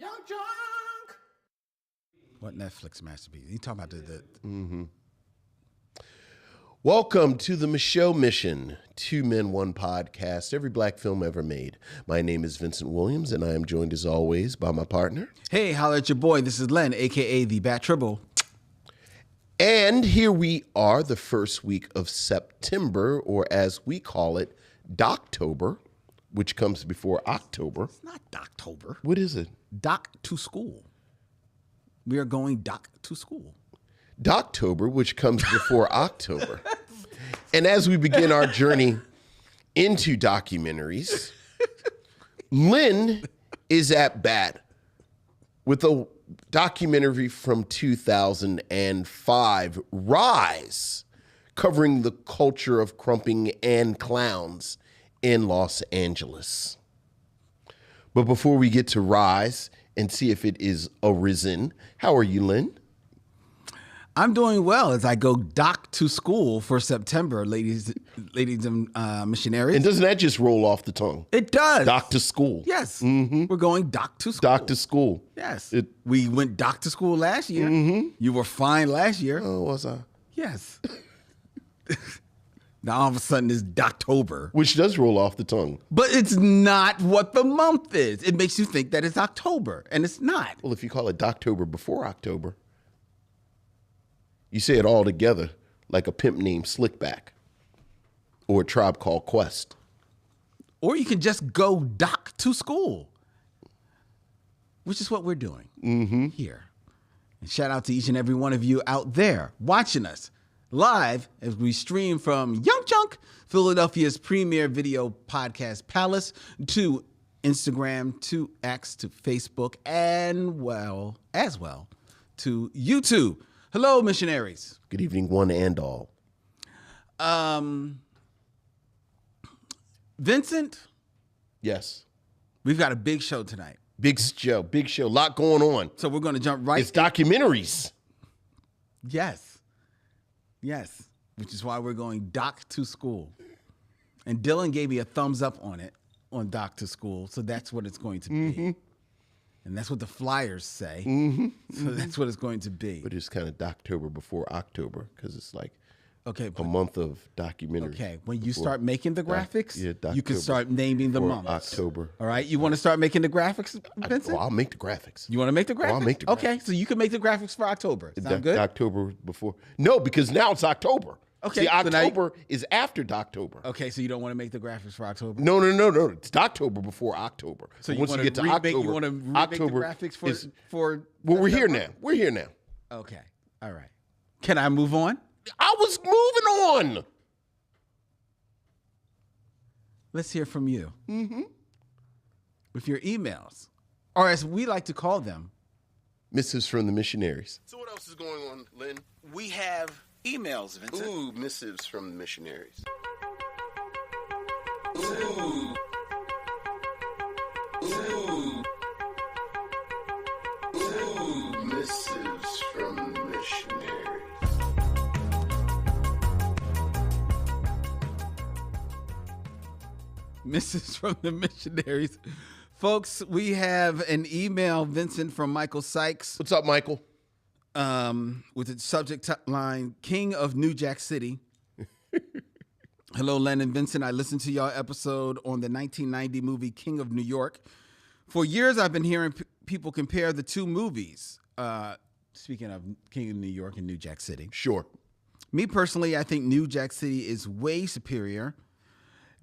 Young Junk. What Netflix masterpiece? You talking about the Welcome to the Micheaux Mission, 2 Men, 1 podcast, every black film ever made. My name is Vincent Williams, and I am joined as always by my partner. Hey, holla at your boy. This is Len, a.k.a. the Bat Tribble. And here we are, the first week of September, or as we call it, Doctober, which comes before October. It's not Doctober. What is it? Doc to school. We are going doc to school. Doctober, which comes before October. And as we begin our journey into documentaries, Lynn is at bat with a documentary from 2005, RIZE, covering the culture of crumping and clowns in Los Angeles. But before we get to RIZE and see if it is arisen, how are you, Lynn? I'm doing well as I go doc to school for September, ladies and missionaries. And doesn't that just roll off the tongue? It does. Doc to school. Yes. Mm-hmm. We're going doc to school. Doc to school. Yes. We went doc to school last year. Mm-hmm. You were fine last year. Oh, was I? Yes. Now all of a sudden it's Doctober. Which does roll off the tongue. But it's not what the month is. It makes you think that it's October, and it's not. Well, if you call it Doctober before October, you say it all together like a pimp named Slickback or a Tribe Called Quest. Or you can just go doc to school, which is what we're doing here. And shout out to each and every one of you out there watching us live as we stream from Young Junk, Philadelphia's premier video podcast palace, to Instagram, to X, to Facebook, and as well to YouTube. Hello, missionaries. Good evening, one and all. Vincent? Yes. We've got a big show tonight. Big show. A lot going on. So we're going to jump right It's documentaries. Yes, which is why we're going doc to school. And Dylan gave me a thumbs up on it, on doc to school, so that's what it's going to be. And that's what the flyers say, so that's what it's going to be. But it's kind of Doctober before October because it's like a month of documentaries. Okay, when you start making the graphics, you can Doctober start naming the months. October. All right, you want to start making the graphics, Vincent? I'll make the graphics. You want to make the graphics? I'll make the graphics. Okay, so you can make the graphics for October. Sound good? October before. No, because now it's October. Okay, see, so October is after Doctober. Okay, so you don't want to make the graphics for October? No. It's Doctober before October. So once you get to October, you want to remake October the graphics for well, we're here now. We're here now. Okay, all right. Can I move on? I was moving on. Let's hear from you. With your emails, or as we like to call them, Missives from the missionaries. So what else is going on, Lynn? we have emails, Vincent. Ooh, missives from the missionaries. Ooh. Missives from the missionaries. Mrs. from the missionaries. Folks, we have an email, Vincent, from Michael Sykes. What's up, Michael? With the subject line, King of New Jack City. Hello, Len and Vincent. I listened to y'all episode on the 1990 movie King of New York. For years, I've been hearing people compare the two movies. Speaking of King of New York and New Jack City. Sure. Me personally, I think New Jack City is way superior.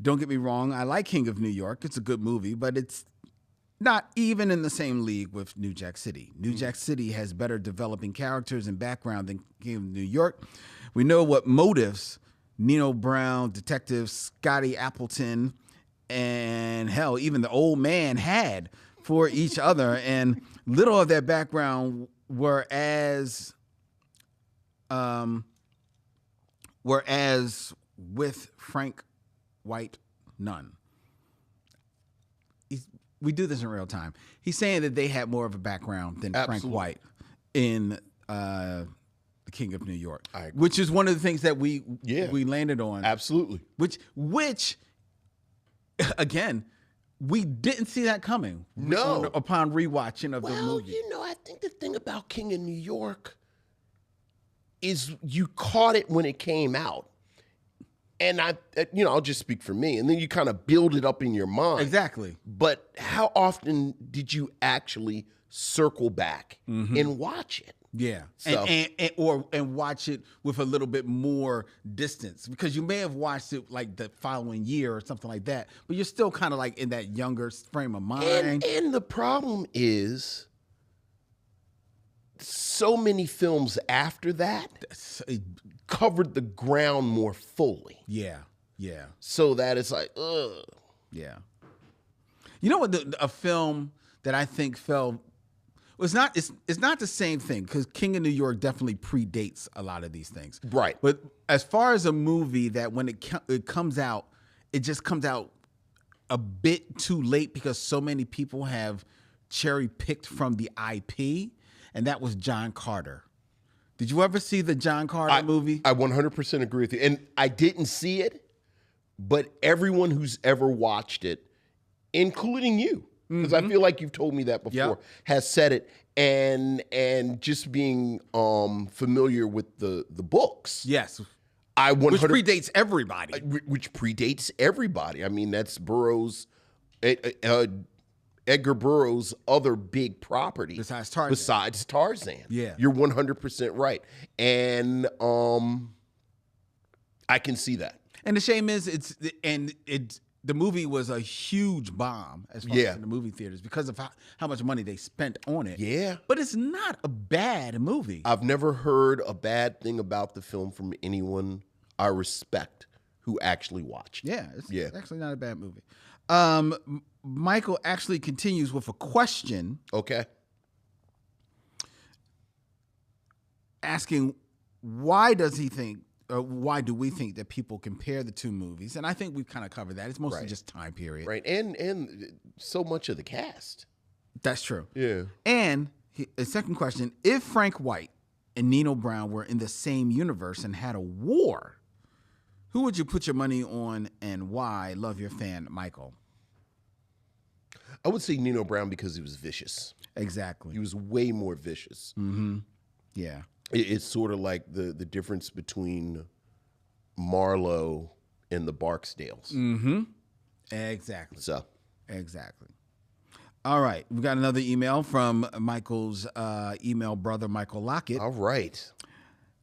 Don't get me wrong. I like King of New York. It's a good movie, but it's not even in the same league with New Jack City. New Jack City has better developing characters and background than King of New York. We know what motives Nino Brown, Detective Scotty Appleton, and hell, even the old man had for each other. And little of their background whereas with Frank White, none. We do this in real time. He's saying that they had more of a background than Frank White in The King of New York, which is one of the things that we landed on. Absolutely. Which again, we didn't see that coming. No. Upon rewatching of the Well, movie. you know, I think the thing about King of New York is you caught it when it came out. And I'll just speak for me. And then you kind of build it up in your mind. Exactly. But how often did you actually circle back and watch it? Yeah, So- and watch it with a little bit more distance, because you may have watched it like the following year or something like that, but you're still kind of like in that younger frame of mind. And the problem is, so many films after that covered the ground more fully. Yeah. So that it's like, ugh. Yeah. You know what? A film that I think fell. It's not the same thing, because King of New York definitely predates a lot of these things. Right. But as far as a movie that when it comes out, it just comes out a bit too late because so many people have cherry picked from the IP, and that was John Carter. Did you ever see the John Carter movie? I 100% agree with you. And I didn't see it, but everyone who's ever watched it, including you, because I feel like you've told me that before, has said it, and just being familiar with the books. Yes. Which predates everybody. Which predates everybody. I mean, that's Burroughs, Edgar Burroughs' other big property. Besides Tarzan. Yeah. You're 100% right. And I can see that. And the shame is the movie was a huge bomb as far as in the movie theaters because of how much money they spent on it. Yeah. But it's not a bad movie. I've never heard a bad thing about the film from anyone I respect who actually watched it. Yeah, it's actually not a bad movie. Michael actually continues with a question. Okay. Asking why do we think that people compare the two movies? And I think we've kind of covered that. It's mostly just time period. Right. And so much of the cast. That's true. Yeah. And the second question, if Frank White and Nino Brown were in the same universe and had a war, who would you put your money on and why? Love your fan, Michael. I would say Nino Brown because he was vicious. Exactly. He was way more vicious. Mm-hmm. Yeah. It's sort of like the difference between Marlowe and the Barksdales. Mm-hmm. Exactly. So. Exactly. All right. We got another email from Michael's email brother, Michael Lockett. All right.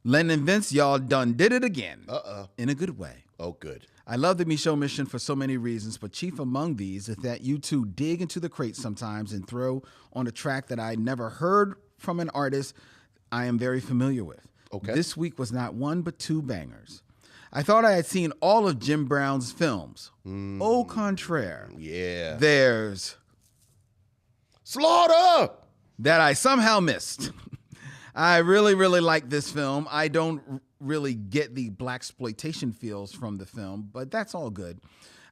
Len and Vince, y'all done did it again. Uh-oh. In a good way. Oh, good. I love the Micheaux mission for so many reasons, but chief among these is that you two dig into the crates sometimes and throw on a track that I never heard from an artist I am very familiar with. Okay. This week was not one, but two bangers. I thought I had seen all of Jim Brown's films. Au contraire. Yeah. There's Slaughter! that I somehow missed. I really, really like this film. I don't really get the blaxploitation feels from the film, but that's all good.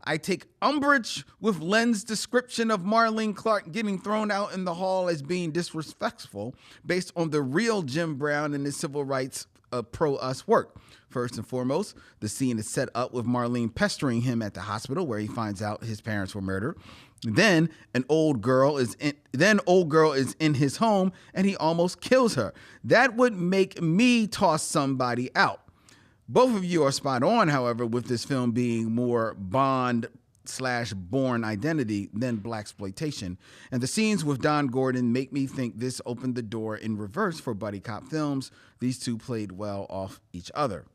I take umbrage with Len's description of Marlene Clark getting thrown out in the hall as being disrespectful based on the real Jim Brown and his civil rights pro-us work. First and foremost, the scene is set up with Marlene pestering him at the hospital where he finds out his parents were murdered. Then old girl is in his home and he almost kills her. That would make me toss somebody out. Both of you are spot on, however, with this film being more Bond/Bourne Identity than blaxploitation. And the scenes with Don Gordon make me think this opened the door in reverse for buddy cop films. These two played well off each other.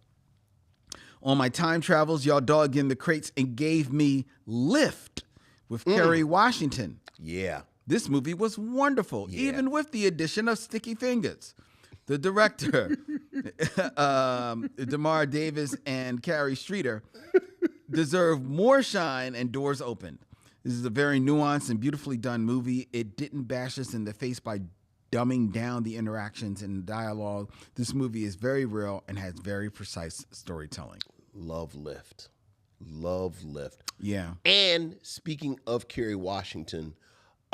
On my time travels, y'all dug in the crates and gave me Lift with Kerry Washington. Yeah. This movie was wonderful, even with the addition of Sticky Fingers. The director, Damar Davis and Carrie Streeter, deserve more shine and doors opened. This is a very nuanced and beautifully done movie. It didn't bash us in the face by dumbing down the interactions and dialogue. This movie is very real and has very precise storytelling. Love Lift. Love Lift. Yeah. And speaking of Kerry Washington,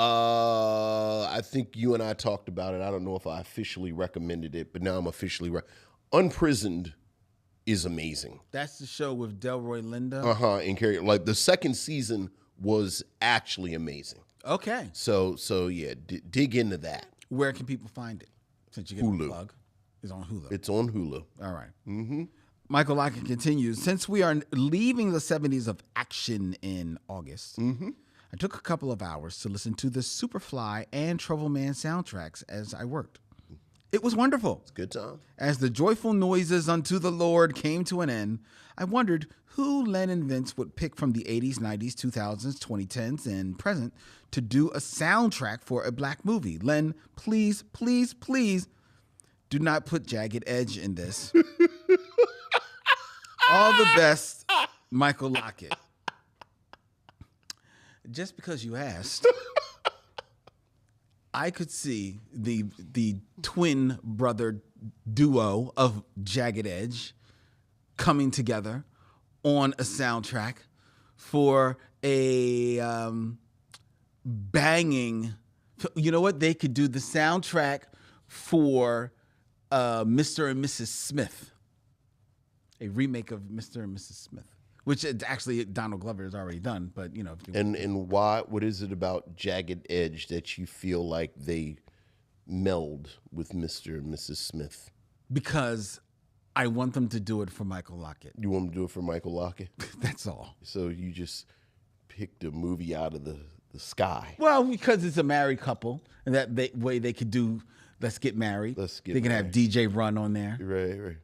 I think you and I talked about it. I don't know if I officially recommended it, but now I'm officially Unprisoned is amazing. That's the show with Delroy Lindo. And Kerry, like the second season was actually amazing. Okay. So yeah, dig into that. Where can people find it? Since you get Hulu. the plug. It's on Hulu. It's on Hulu. All right. Mm-hmm. Michael Lockett continues. Since we are leaving the 70s of action in August, I took a couple of hours to listen to the Superfly and Trouble Man soundtracks as I worked. It was wonderful. It's a good time. As the joyful noises unto the Lord came to an end, I wondered who Len and Vince would pick from the 80s, 90s, 2000s, 2010s, and present to do a soundtrack for a black movie. Len, please, please, please do not put Jagged Edge in this. All the best, Michael Lockett. Just because you asked, I could see the twin brother duo of Jagged Edge coming together on a soundtrack for a banging. You know what? They could do the soundtrack for Mr. and Mrs. Smith, a remake of Mr. and Mrs. Smith. Which actually Donald Glover has already done, but you know. And why? What is it about Jagged Edge that you feel like they meld with Mr. and Mrs. Smith? Because I want them to do it for Michael Lockett. You want them to do it for Michael Lockett? That's all. So you just picked a movie out of the sky. Well, because it's a married couple, and that way they could do Let's Get Married. They can have DJ Run on there. Right.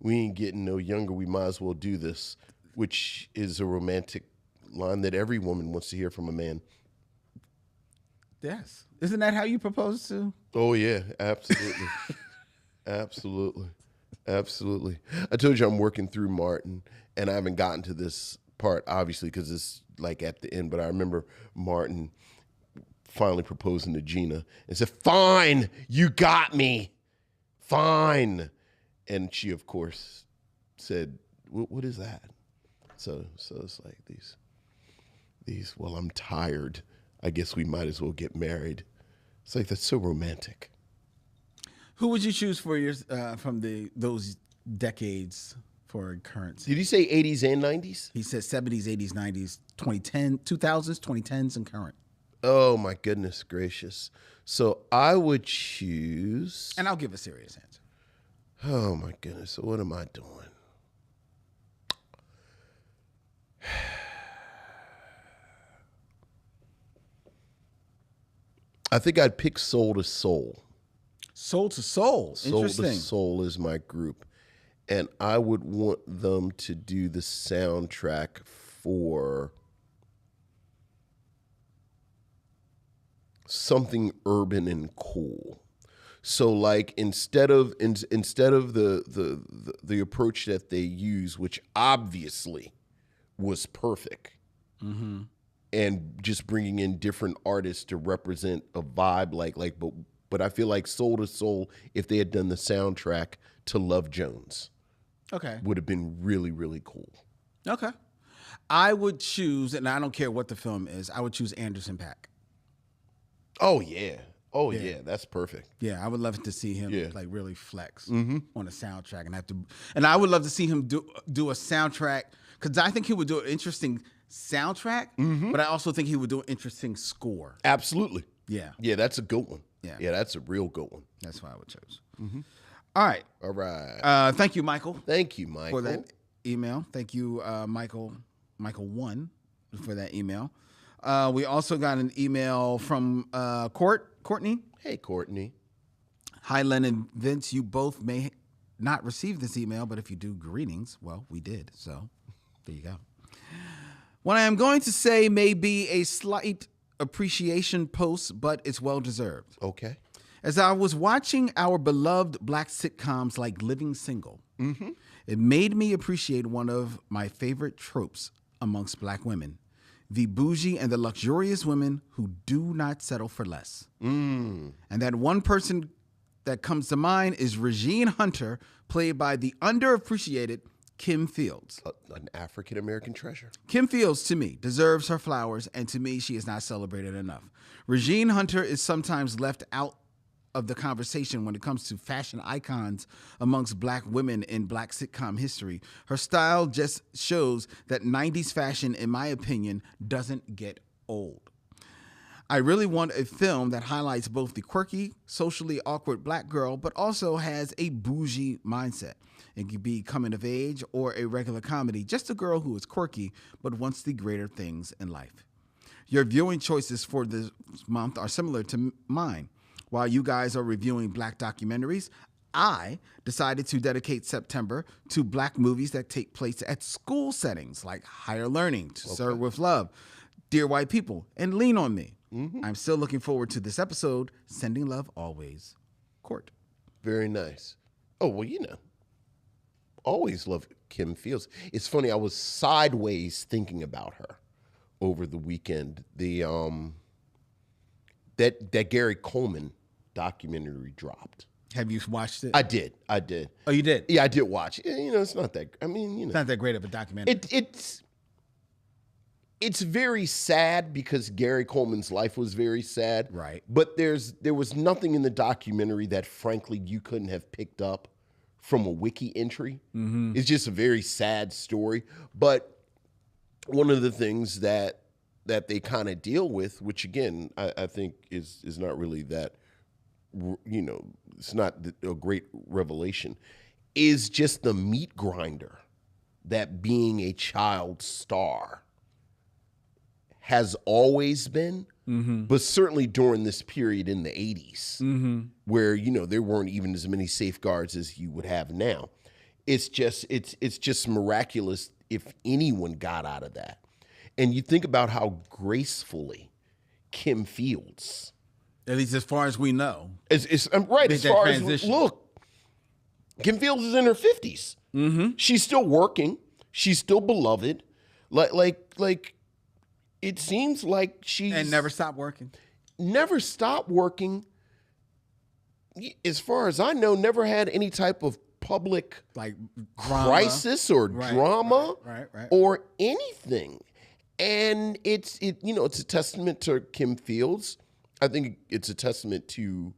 We ain't getting no younger. We might as well do this. Which is a romantic line that every woman wants to hear from a man. Yes. Isn't that how you propose to? Oh, yeah, absolutely. Absolutely. I told you I'm working through Martin, and I haven't gotten to this part, obviously, because it's like at the end. But I remember Martin finally proposing to Gina and said, "Fine, you got me. Fine." And she, of course, said, what is that? So it's like these. Well, I'm tired. I guess we might as well get married. It's like that's so romantic. Who would you choose for your from those decades for current? Did he say 80s and 90s? He said 70s, 80s, 90s, 2010, 2000s, 2010s, and current. Oh my goodness gracious! So I would choose, and I'll give a serious answer. Oh my goodness! So what am I doing? I think I'd pick Soul to Soul. Soul to Soul. Interesting. Soul to Soul is my group. And I would want them to do the soundtrack for something urban and cool. So like instead of the approach that they use, which obviously was perfect, and just bringing in different artists to represent a vibe, but I feel like Soul to Soul, if they had done the soundtrack to Love Jones, would have been really, really cool. Okay, I would choose, and I don't care what the film is, I would choose Anderson .Paak. Oh yeah, that's perfect. Yeah, I would love to see him like really flex on a soundtrack, and I would love to see him do a soundtrack, because I think he would do an interesting soundtrack, but I also think he would do an interesting score. Absolutely. Yeah. Yeah, that's a good one. Yeah, that's a real good one. That's why I would choose. All right. Thank you, Michael. Thank you, Michael, for that email. Thank you, Michael 1, for that email. We also got an email from Courtney. Hey, Courtney. Hi, Len and Vince. You both may not receive this email, but if you do, greetings. Well, we did, so there you go. What I am going to say may be a slight appreciation post, but it's well-deserved. Okay. As I was watching our beloved black sitcoms like Living Single, it made me appreciate one of my favorite tropes amongst black women: the bougie and the luxurious women who do not settle for less. And that one person that comes to mind is Regine Hunter, played by the underappreciated Kim Fields. An African-American treasure. Kim Fields, to me, deserves her flowers, and to me, she is not celebrated enough. Regine Hunter is sometimes left out of the conversation when it comes to fashion icons amongst black women in black sitcom history. Her style just shows that 90s fashion, in my opinion, doesn't get old. I really want a film that highlights both the quirky, socially awkward black girl, but also has a bougie mindset. It could be coming of age or a regular comedy, just a girl who is quirky but wants the greater things in life. Your viewing choices for this month are similar to mine. While you guys are reviewing black documentaries, I decided to dedicate September to black movies that take place at school settings like Higher Learning, To Serve With Love, Dear White People, and Lean on Me. Mm-hmm. I'm still looking forward to this episode. Sending love always. Court. Very nice. Oh, well, always love Kim Fields. It's funny, I was sideways thinking about her over the weekend. The that Gary Coleman documentary dropped. Have you watched it? I did. Oh, you did? Yeah, I did watch it. It's not that, It's not that great of a documentary. It's very sad because Gary Coleman's life was very sad. Right. But there was nothing in the documentary that, frankly, you couldn't have picked up from a wiki entry. Mm-hmm. It's just a very sad story. But one of the things that they kind of deal with, which again I think is not really that, it's not a great revelation, is just the meat grinder that being a child star has always been, but certainly during this period in the 80s, where, there weren't even as many safeguards as you would have now. It's just miraculous if anyone got out of that. And you think about how gracefully Kim Fields, at least as far as we know, right, as far as, look, Kim Fields is in her 50s. Mm-hmm. She's still working. She's still beloved. Like, it seems like she's... And never stopped working. Never stopped working. As far as I know, never had any type of public crisis or drama or anything. And it's a testament to Kim Fields. I think it's a testament to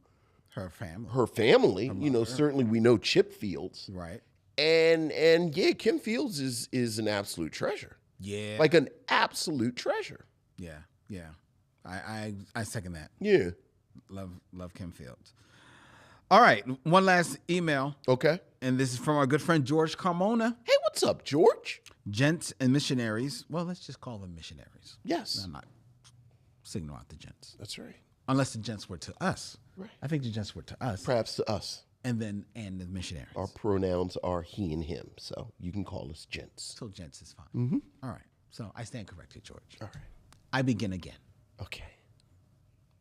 her family. Certainly we know Chip Fields. Right. And yeah, Kim Fields is an absolute treasure. Yeah. Like an absolute treasure. Yeah. I second that. Yeah. Love Kim Fields. All right. One last email. Okay. And this is from our good friend George Carmona. Hey, what's up, George? Gents and missionaries. Well, let's just call them missionaries. Yes. I'm not signaling out the gents. That's right. Unless the gents were to us. Right. I think the gents were to us. Perhaps to us. And the missionaries. Our pronouns are he and him, so you can call us gents. So gents is fine. Mm-hmm. All right. So I stand corrected, George. All right. I begin again. Okay.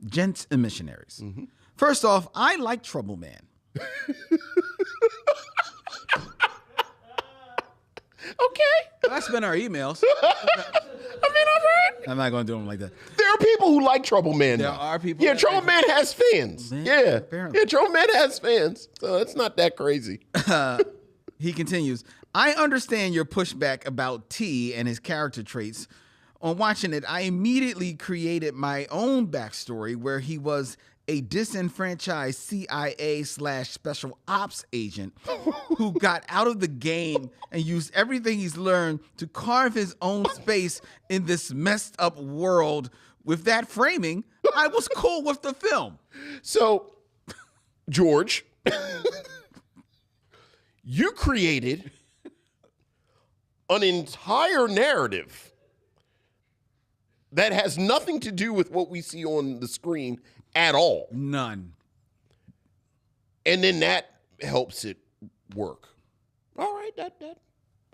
Gents and missionaries. Mm-hmm. First off, I like Trouble Man. Okay. That's been our emails. I mean, all right. I'm not going to do them like that. There are people who like Trouble Man. There are people. Yeah, Trouble Man has fans. Yeah. Apparently. Yeah, Trouble Man has fans. So it's not that crazy. He continues, I understand your pushback about T and his character traits. On watching it, I immediately created my own backstory where he was a disenfranchised CIA/special ops agent who got out of the game and used everything he's learned to carve his own space in this messed up world. With that framing, I was cool with the film. So, George, you created an entire narrative that has nothing to do with what we see on the screen at all. None. And then that helps it work. All right,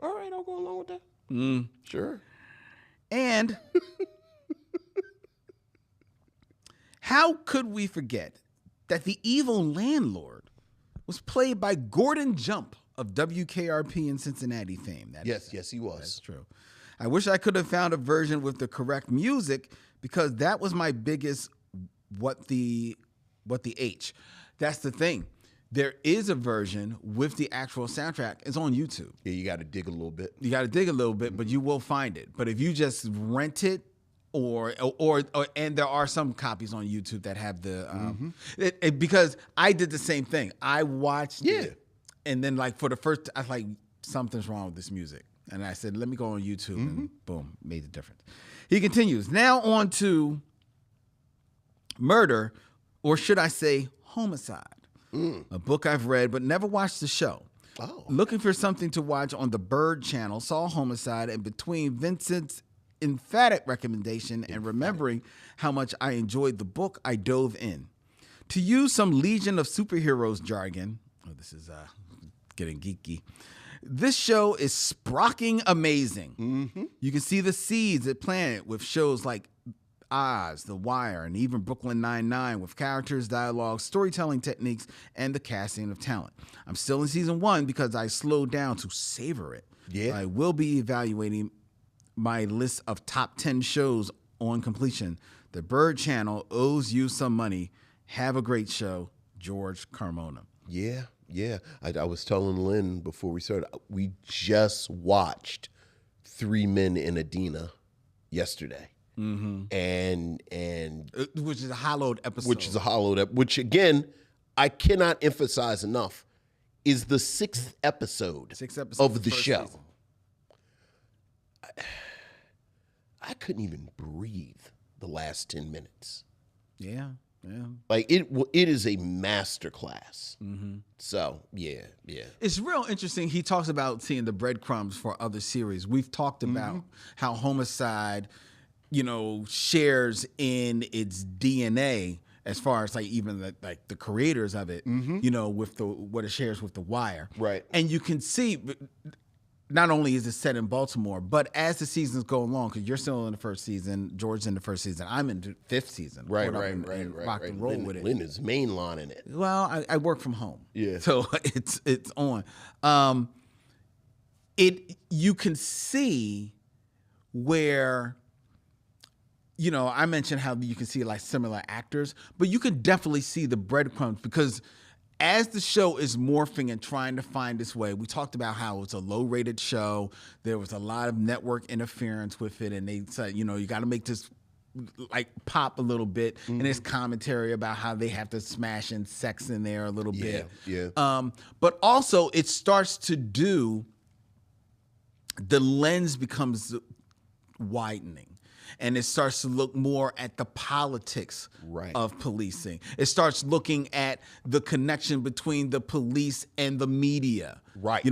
all right, I'll go along with that. Sure. And how could we forget that the evil landlord was played by Gordon Jump of WKRP in Cincinnati fame? Yes, he was. That's true. I wish I could have found a version with the correct music because that was my biggest what the H. That's the thing. There is a version with the actual soundtrack. It's on YouTube. Yeah, you got to dig a little bit. But you will find it. But if you just rent it and there are some copies on YouTube that have the because I did the same thing. I watched it, and then like for the first, I was like, something's wrong with this music, and I said, let me go on YouTube, and boom, made the difference. He continues. Now on to Murder, or should I say Homicide, a book I've read but never watched the show. Looking for something to watch on the Bird channel, saw Homicide, and between Vincent's emphatic recommendation and remembering how much I enjoyed the book, I dove in. To use some Legion of Superheroes jargon, this is getting geeky, this show is sprocking amazing. You can see the seeds it planted with shows like Oz, The Wire, and even Brooklyn Nine-Nine with characters, dialogue, storytelling techniques, and the casting of talent. I'm still in season 1 because I slowed down to savor it. I will be evaluating my list of top 10 shows on completion. The Bird channel owes you some money. Have a great show, George Carmona. Yeah. I was telling Lynn before we started, we just watched 3 Men in Adina yesterday. And which is a hollowed episode. Which again, I cannot emphasize enough, is the 6th episode of the show. Season. I couldn't even breathe the last 10 minutes. Yeah. Like it is a masterclass. So yeah. It's real interesting. He talks about seeing the breadcrumbs for other series. We've talked about how Homicide, shares in its DNA as far as like even the creators of it, with what it shares with The Wire. Right. And you can see not only is it set in Baltimore, but as the seasons go along, because you're still in the first season, George's in the first season, I'm in the 5th season. Right. Rock and roll with it. Lynn is mainlining it. Well, I work from home. Yeah. So it's on. You can see where, I mentioned how you can see like similar actors, but you can definitely see the breadcrumbs because as the show is morphing and trying to find its way, we talked about how it's a low-rated show. There was a lot of network interference with it, and they said, you got to make this like pop a little bit. And there's commentary about how they have to smash in sex in there a little bit. But also, it starts to do. The lens becomes widening. And it starts to look more at the politics of policing. It starts looking at the connection between the police and the media. Right.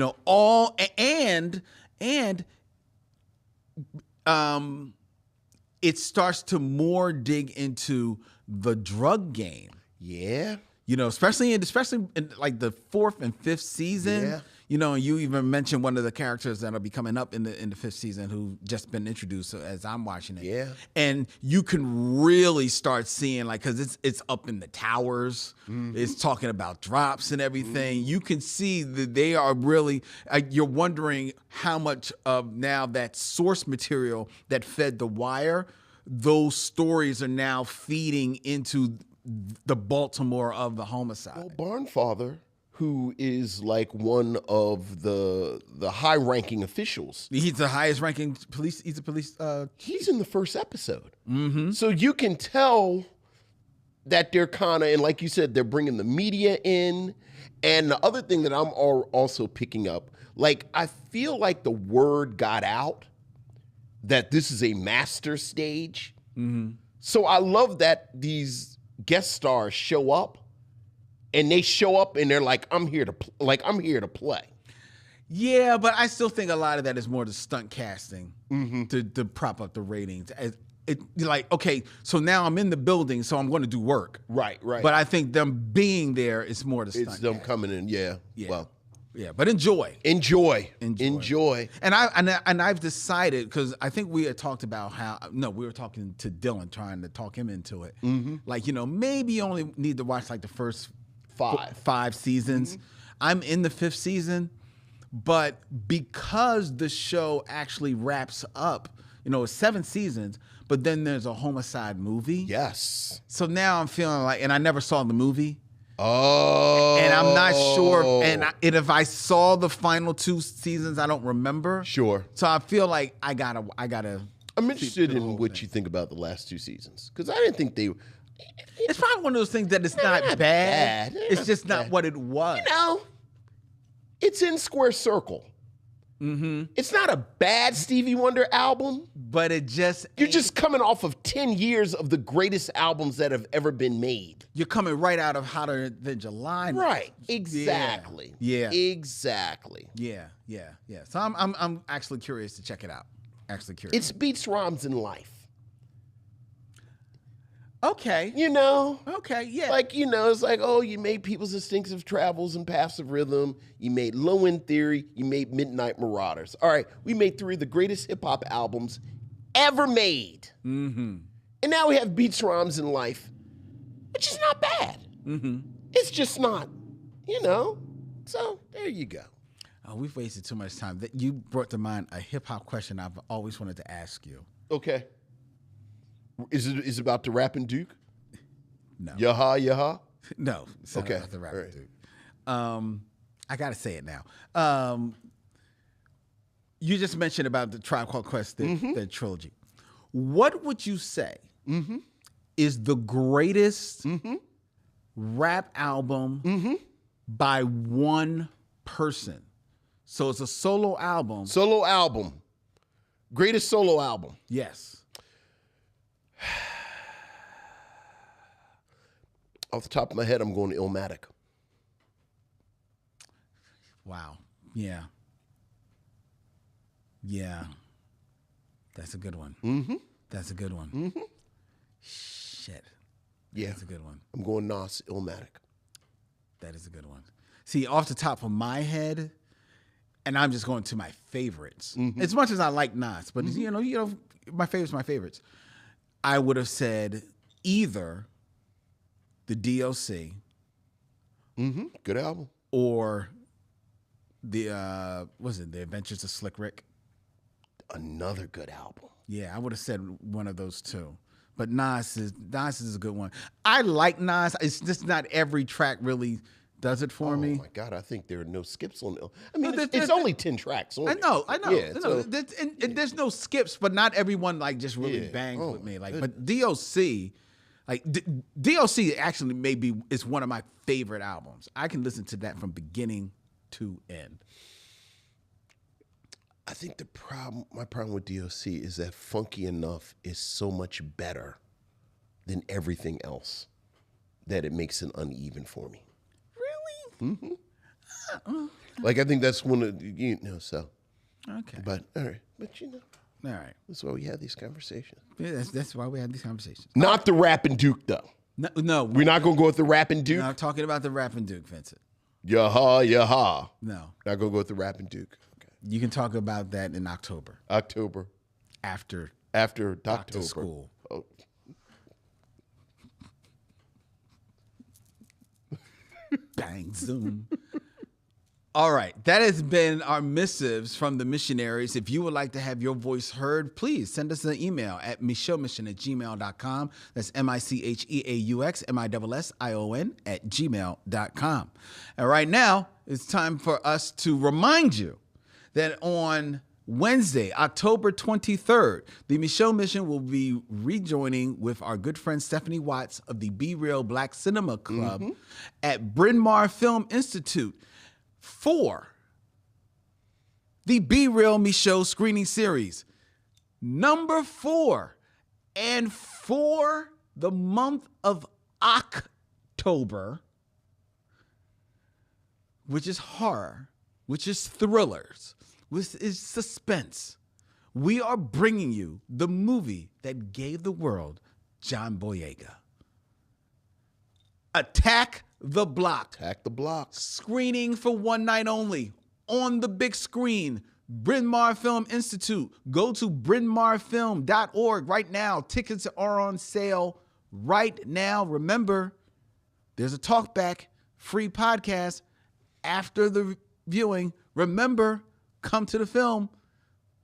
It starts to more dig into the drug game. Yeah. Especially in like the 4th and 5th season. Yeah. And you even mentioned one of the characters that'll be coming up in the 5th season who just been introduced as I'm watching it. Yeah. And you can really start seeing because it's up in the towers. It's talking about drops and everything. You can see that they are really, you're wondering how much of now that source material that fed The Wire, those stories are now feeding into the Baltimore of the Homicide. Well, Barnfather, who is like one of the high-ranking officials. He's the highest-ranking police. He's a police. He's in the first episode. So you can tell that they're kind of, and like you said, they're bringing the media in. And the other thing that I'm also picking up, like I feel like the word got out that this is a master stage. So I love that these guest stars show up. And they show up and they're like, I'm here to play. Yeah, but I still think a lot of that is more the stunt casting to prop up the ratings. Okay, so now I'm in the building, so I'm going to do work. Right. But I think them being there is more the stunt. It's them coming in. Yeah. Well. Yeah, but enjoy. And I've decided, because I think we had talked about we were talking to Dylan, trying to talk him into it. Like, maybe you only need to watch like the first five seasons. I'm in the 5th season, but because the show actually wraps up, it's 7 seasons, but then there's a Homicide movie. Yes. So now I'm feeling like, and I never saw the movie. Oh. And I'm not sure. And if I saw the final 2 seasons, I don't remember. Sure. So I feel like I gotta I'm interested in what you think about the last 2 seasons because I didn't think they. It's probably one of those things that it's not bad. It's just not what it was. It's in square circle. Mm-hmm. It's not a bad Stevie Wonder album, but it just you're just coming off of 10 years of the greatest albums that have ever been made. You're coming right out of Hotter Than July. Right. Exactly. Yeah. Exactly. Yeah. So I'm actually curious to check it out. Actually curious. It's beats rhymes in life. Okay. Okay, yeah. It's like, oh, you made People's Instinctive Travels and Paths of Rhythm. You made Low End Theory. You made Midnight Marauders. All right, we made 3 of the greatest hip-hop albums ever made. Mm-hmm. And now we have Beats, Rhymes, and Life, which is not bad. Mm-hmm. It's just not, So, there you go. Oh, we've wasted too much time. You brought to mind a hip-hop question I've always wanted to ask you. Okay. Is it about the rapping Duke? No. Yaha? No. It's not about the rapping Duke. I got to say it now. You just mentioned about the Tribe Called Quest, the trilogy. What would you say is the greatest rap album by one person? So it's a solo album. Solo album. Greatest solo album. Yes. Off the top of my head, I'm going to Illmatic. Wow. Yeah. Yeah. That's a good one. Mm-hmm. That's a good one. Mm-hmm. Shit. Yeah. That's a good one. I'm going Nas, Illmatic. That is a good one. See, off the top of my head, and I'm just going to my favorites. Mm-hmm. As much as I like Nas, but my favorites. I would have said either the DLC. Mm-hmm. Good album. Or the The Adventures of Slick Rick? Another good album. Yeah, I would have said one of those two. But Nas is a good one. I like Nas. It's just not every track really does it for me. Oh my God, I think there are no skips on it. I mean, it's only 10 tracks. I know. Yeah, and there's no skips, but not everyone just really bangs with me. But DOC, DOC actually is one of my favorite albums. I can listen to that from beginning to end. I think my problem with DOC is that Funky Enough is so much better than everything else that it makes it uneven for me. Really? Mm-hmm. I think that's one of so. Okay. But all right, all right. That's why we have these conversations. Yeah, that's why we have these conversations. Not the Rapping Duke though. No, we're not gonna go with the Rapping Duke. I'm talking about the Rapping Duke, Vincent. Yaha. No, not gonna go with the Rapping Duke. Okay. You can talk about that in October. After Doctor School. Oh. Bang, zoom. All right. That has been our missives from the missionaries. If you would like to have your voice heard, please send us an email at micheauxmission@gmail.com. That's MICHEAUX MISSION@gmail.com. And right now, it's time for us to remind you that on Wednesday, October 23rd, the Micheaux Mission will be rejoining with our good friend Stephanie Watts of the Be Real Black Cinema Club at Bryn Mawr Film Institute for the Be Real Micheaux screening series, number 4. And for the month of October, which is horror, which is thrillers, which is suspense, we are bringing you the movie that gave the world John Boyega. Attack the Block. Attack the Block. Screening for one night only on the big screen. Bryn Mawr Film Institute. Go to brynmarfilm.org right now. Tickets are on sale right now. Remember, there's a talkback, free podcast after the viewing. Remember, come to the film,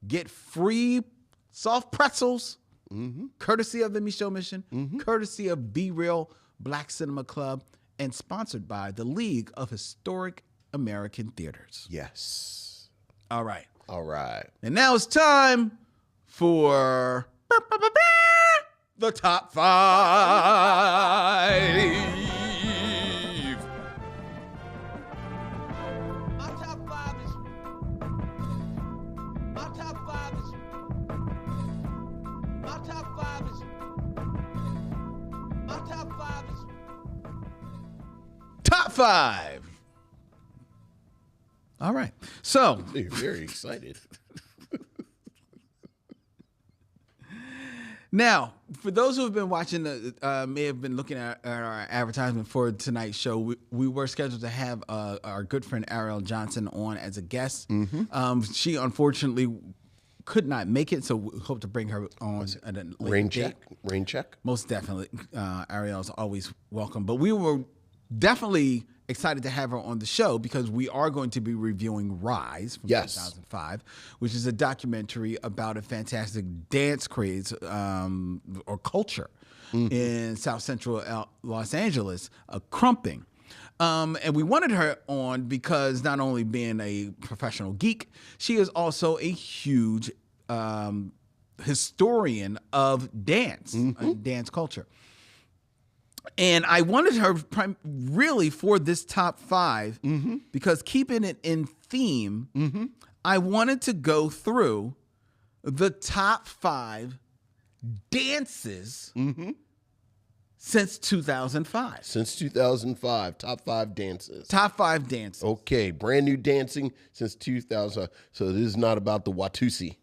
get free soft pretzels, courtesy of the Micheaux Mission, courtesy of Be Real Black Cinema Club, and sponsored by the League of Historic American Theaters. Yes. All right. All right. And now it's time for the top 5. My top five is. My top five is. My top five is. My top five is. Top 5. All right. So, You're very excited. now, for those who have been watching, may have been looking at our advertisement for tonight's show, we were scheduled to have our good friend Ariell Johnson on as a guest. She unfortunately could not make it, so we hope to bring her on at a later date. Rain check. Most definitely. Ariel's always welcome. But we were definitely excited to have her on the show because we are going to be reviewing RIZE from 2005, which is a documentary about a fantastic dance craze or culture in South Central Los Angeles, crumping. And we wanted her on because not only being a professional geek, she is also a huge historian of dance, dance culture. And I wanted her really for this top 5 because keeping it in theme, I wanted to go through the top 5 dances since 2005. Since 2005, top 5 dances. Top 5 dances. Okay, brand new dancing since 2000. So this is not about the Watusi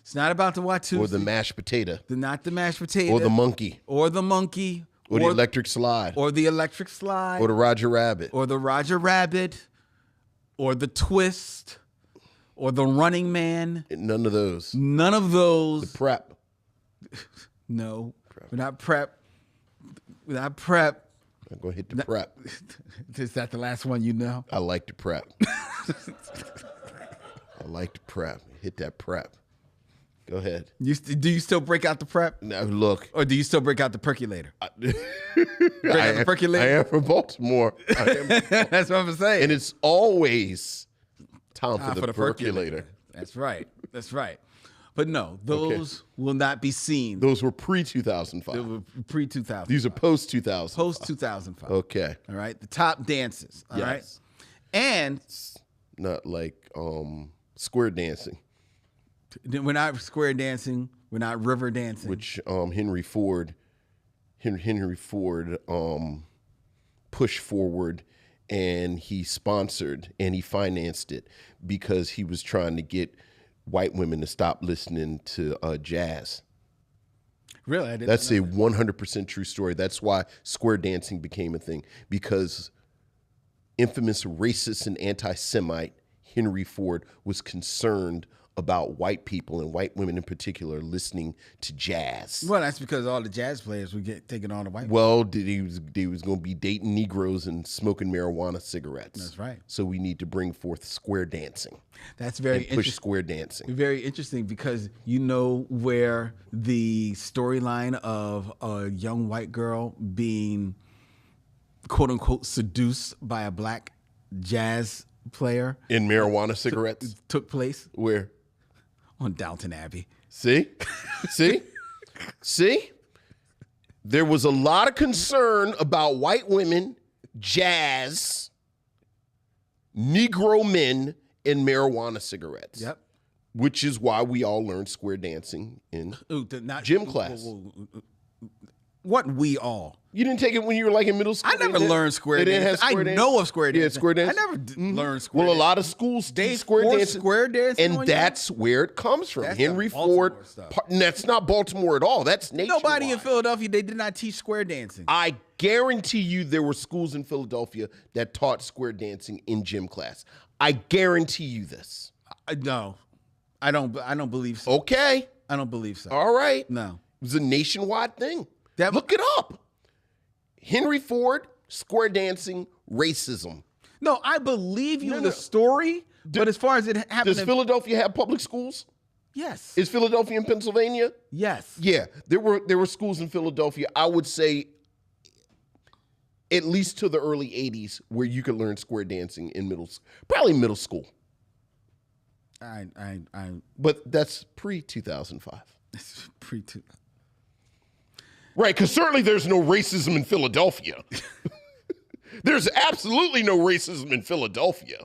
It's not about the Watusi. or the mashed potato Not the mashed potato. or the monkey Or the monkey. or the electric slide Or the electric slide. or the Roger Rabbit. Or the Roger Rabbit. Or the twist. Or the running man. None of those. None of those. Prep. No. We're not prep. We're not prep. I'm going to hit the prep. Is that the last one you know? I like to prep. I like to prep. Hit that prep. Go ahead. Do you still break out the prep? Now look. Or do you still break out the percolator? I percolator? am from Baltimore. That's what I'm saying. And it's always time for the percolator. That's right. That's right. But no, those will not be seen. Those were pre They 2005. were pre-2000. These are post 2000. Post 2005. Okay. All right. The top dances. All right. Yes. And Not like square dancing, we're not square dancing. We're not river dancing. which Henry Ford pushed forward, and he sponsored and he financed it because he was trying to get white women to stop listening to jazz. Really? I didn't That's know. a 100% true story. That's why square dancing became a thing, because infamous racist and anti-Semite Henry Ford was concerned about white people and white women in particular listening to jazz. Well, that's because all the jazz players would get taking on the white. Well, he was going to be dating Negroes and smoking marijuana cigarettes. That's right. So we need to bring forth square dancing. That's very And push interesting. square dancing. Very interesting because you know where the storyline of a young white girl being quote unquote seduced by a black jazz player In marijuana cigarettes? took place Where? on Downton Abbey. See? See? See? There was a lot of concern about white women, jazz, Negro men, and marijuana cigarettes. Yep. Which is why we all learned square dancing in Not gym class. What we all? You didn't take it when you were like in middle school? I never They didn't- learned square they didn't dance. have square I dance? know of square dance. Yeah, square dance. I never learned square Well, a dance. lot of schools They teach square force dancing. square dancing on And you? that's where it comes from. That's Henry that Baltimore Ford. stuff. And that's not Baltimore at all. That's nationwide. Nobody in Philadelphia, they did not teach square dancing. I guarantee you there were schools in Philadelphia that taught square dancing in gym class. I guarantee you this. No, I don't believe so. Okay. I don't believe so. All right. No. It was a nationwide thing. That- Look it up. Henry Ford, square dancing, racism. No, I believe you No, in no. the story, but as far as it happened, Does Philadelphia have public schools? yes, Is Philadelphia in Pennsylvania? yes, Yeah, there were schools in Philadelphia. I would say at least to the early 80s where you could learn square dancing in probably middle school. I But that's pre 2005. Right, because certainly there's no racism in Philadelphia. There's absolutely no racism in Philadelphia.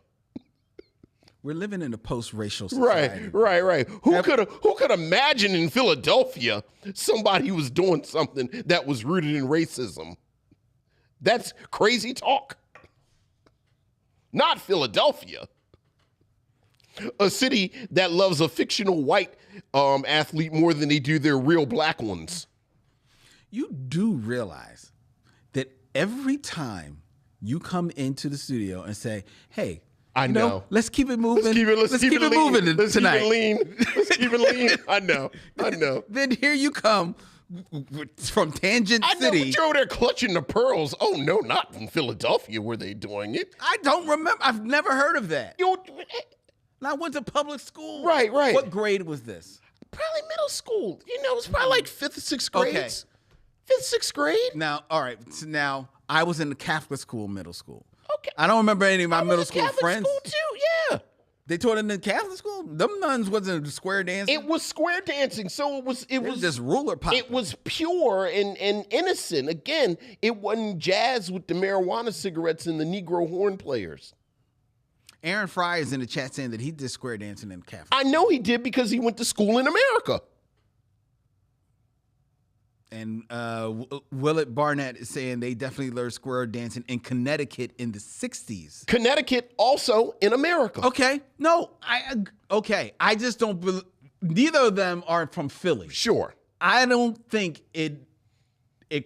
We're living in a post-racial society. Right. Who could imagine in Philadelphia somebody was doing something that was rooted in racism? That's crazy talk. Not Philadelphia. A city that loves a fictional white athlete more than they do their real black ones. You do realize that every time you come into the studio and say, "Hey, I know. let's keep it moving. Let's keep it moving tonight. Let's keep it lean. I know. Then here you come from Tangent I know, City. but you're over there clutching the pearls. Oh no, not in Philadelphia were they doing it. I don't remember. I've never heard of that. And I went to public school. Right. What grade was this? Probably middle school. You know, it's probably like 5th or 6th grade. Okay. 5th, 6th grade. Now, all right. So now I was in the Catholic school, middle school. Okay. I don't remember any of my I was middle in school Catholic friends. School too, yeah. They taught in the Catholic school. Them nuns wasn't square dancing. It was square dancing, so it was just ruler popping. It was pure and innocent. Again, it wasn't jazz with the marijuana cigarettes and the Negro horn players. Aaron Fry is in the chat saying that he did square dancing in Catholic. I know he did because he went to school in America. And Willett Barnett is saying they definitely learned square dancing in Connecticut in the 60s. Connecticut also in America. Okay. No, I just don't believe, neither of them are from Philly. Sure. I don't think it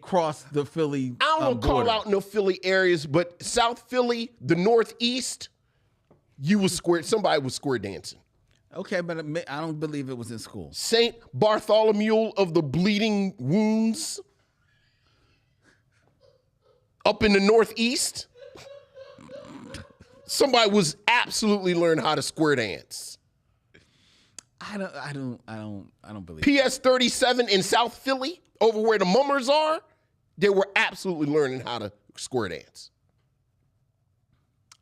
crossed the Philly I don't want to call out no Philly areas, but South Philly, the Northeast, somebody was square dancing. Okay, but I don't believe it was in school. St. Bartholomew of the Bleeding Wounds up in the Northeast. Somebody was absolutely learning how to square dance. I don't believe PS 37 in South Philly, over where the mummers are, they were absolutely learning how to square dance.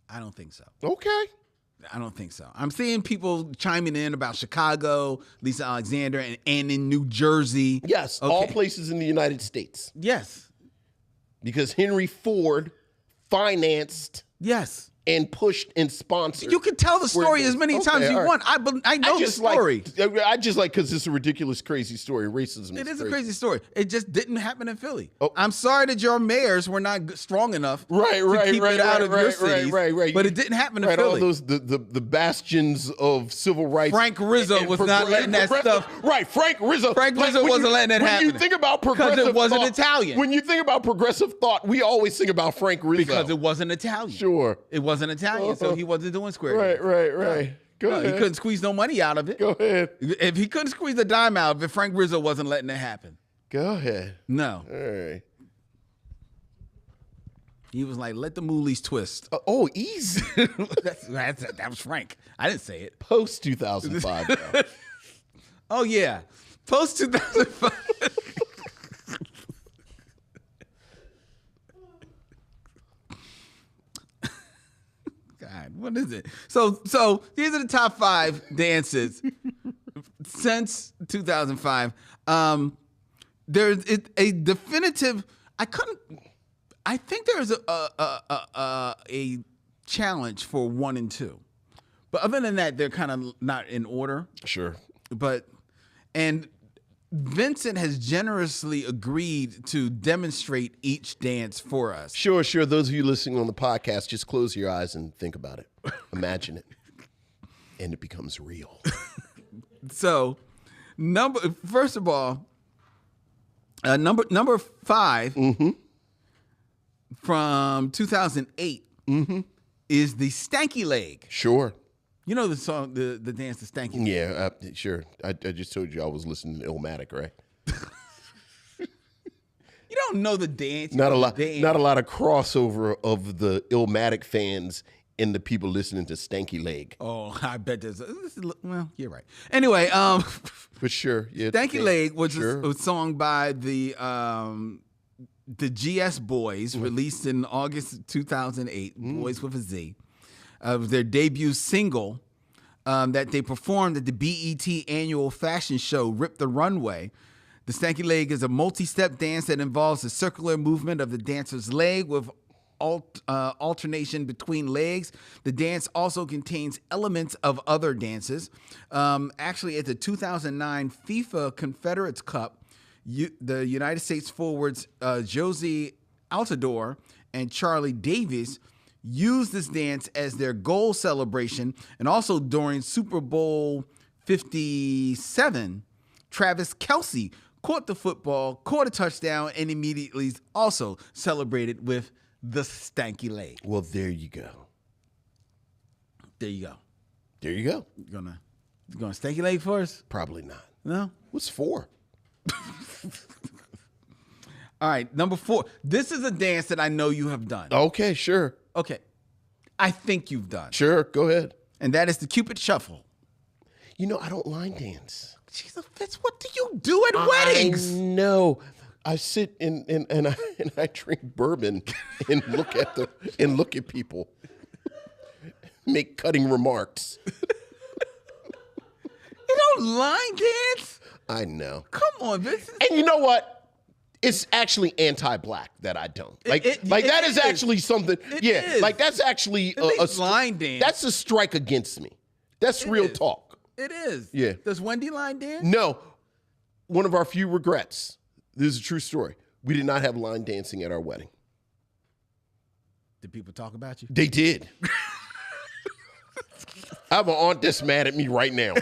I don't think so. Okay. I don't think so. I'm seeing people chiming in about Chicago, Lisa Alexander, and in New Jersey. Yes, okay. all places in the United States. Yes. Because Henry Ford financed Yes. and pushed and sponsored. You can tell the story as many times as you want. I know the story. I just like because it's a ridiculous, crazy story. Racism. It is a crazy story. It just didn't happen in Philly. Oh. I'm sorry that your mayors were not strong enough to keep it out of your cities. Right. But it didn't happen in All Philly. those the bastions of civil rights. Frank Rizzo was not letting that stuff. Right, Frank Rizzo. Wasn't letting that happen. When you think about progressive because it wasn't thought, Italian. When you think about progressive thought, we always think about Frank Rizzo Because it wasn't Italian. Sure. It wasn't Italian, so he wasn't doing square. Right. Go ahead. He couldn't squeeze no money out of it. Go ahead. If he couldn't squeeze a dime out of it, Frank Rizzo wasn't letting it happen. Go ahead. No. All right. He was like, let the moolies twist. Oh, easy. that was Frank. I didn't say it. Post 2005. Oh, yeah. Post 2005. God, what is it? So these are the top 5 dances since 2005. There's a definitive. I think there's a challenge for 1 and 2, but other than that, they're kind of not in order. Sure. And Vincent has generously agreed to demonstrate each dance for us. Sure. Those of you listening on the podcast, just close your eyes and think about it. Imagine it. And it becomes real. So, first of all, number 5 from 2008 is the Stanky Leg. Sure. You know the song, the dance, the Stanky Leg? Yeah, sure. I just told you I was listening to Illmatic, right? You don't know the dance. Not a lot of crossover of the Illmatic fans and the people listening to Stanky Leg. Oh, I bet there's. Well, you're right. Anyway, but sure, yeah. Stanky Leg was sure. a song by the GS Boys, released in August 2008. Boys with a Z. Their debut single. that they performed at the BET annual fashion show, Rip the Runway. The stanky leg is a multi-step dance that involves the circular movement of the dancer's leg with alternation between legs. The dance also contains elements of other dances. Actually, at the 2009 FIFA Confederates Cup, the United States forwards Josie Altidore and Charlie Davies used this dance as their goal celebration, and also during Super Bowl 57, Travis Kelce caught the football, caught a touchdown, and immediately also celebrated with the stanky leg. Well, there you go. There you go. There you go. You gonna stanky leg for us? Probably not. No? What's 4? All right, number 4. This is a dance that I know you have done. Okay, sure. Okay. I think you've done. Sure, go ahead. And that is the Cupid Shuffle. You know, I don't line dance. Jesus, Fitz, what do you do at weddings? No. I sit and I drink bourbon and look at people. Make cutting remarks. You don't line dance? I know. Come on, Vince. And you know what? It's actually anti-black that I don't. That is actually something. is. Like that's actually a line dance. That's a strike against me. That's real talk. It is. Yeah. Does Wendy line dance? No. One of our few regrets. This is a true story. We did not have line dancing at our wedding. Did people talk about you? They did. I have an aunt that's mad at me right now.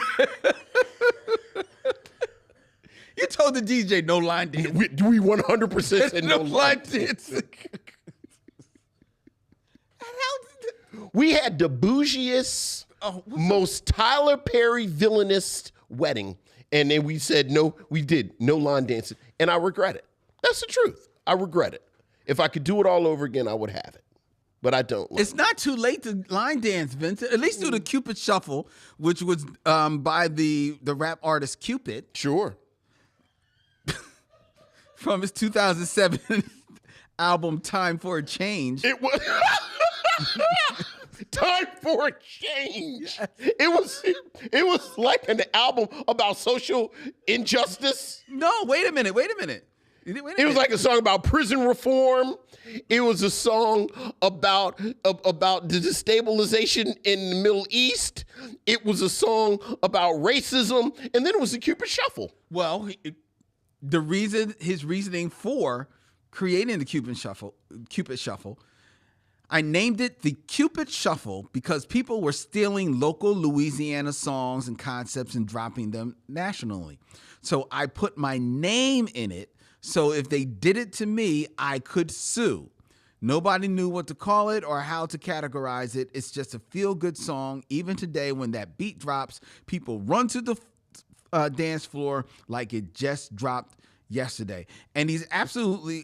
You told the DJ no line dance. We 100% said no line dancing. We had the bougiest, most Tyler Perry villainous wedding. And then we said, no, we did no line dancing. And I regret it. That's the truth. I regret it. If I could do it all over again, I would have it. But I don't. It's not too late to line dance, Vincent. At least do the Cupid Shuffle, which was by the rap artist Cupid. Sure. From his 2007 album Time for a Change. It was Time for a Change. Yes. It was like an album about social injustice. No, wait a minute. It was like a song about prison reform. It was a song about the destabilization in the Middle East. It was a song about racism, and then it was the Cupid Shuffle. Well, his reasoning for creating the Cupid Shuffle, I named it the Cupid Shuffle because people were stealing local Louisiana songs and concepts and dropping them nationally. So I put my name in it. So if they did it to me, I could sue. Nobody knew what to call it or how to categorize it. It's just a feel-good song. Even today, when that beat drops, people run to the dance floor like it just dropped yesterday. And he's absolutely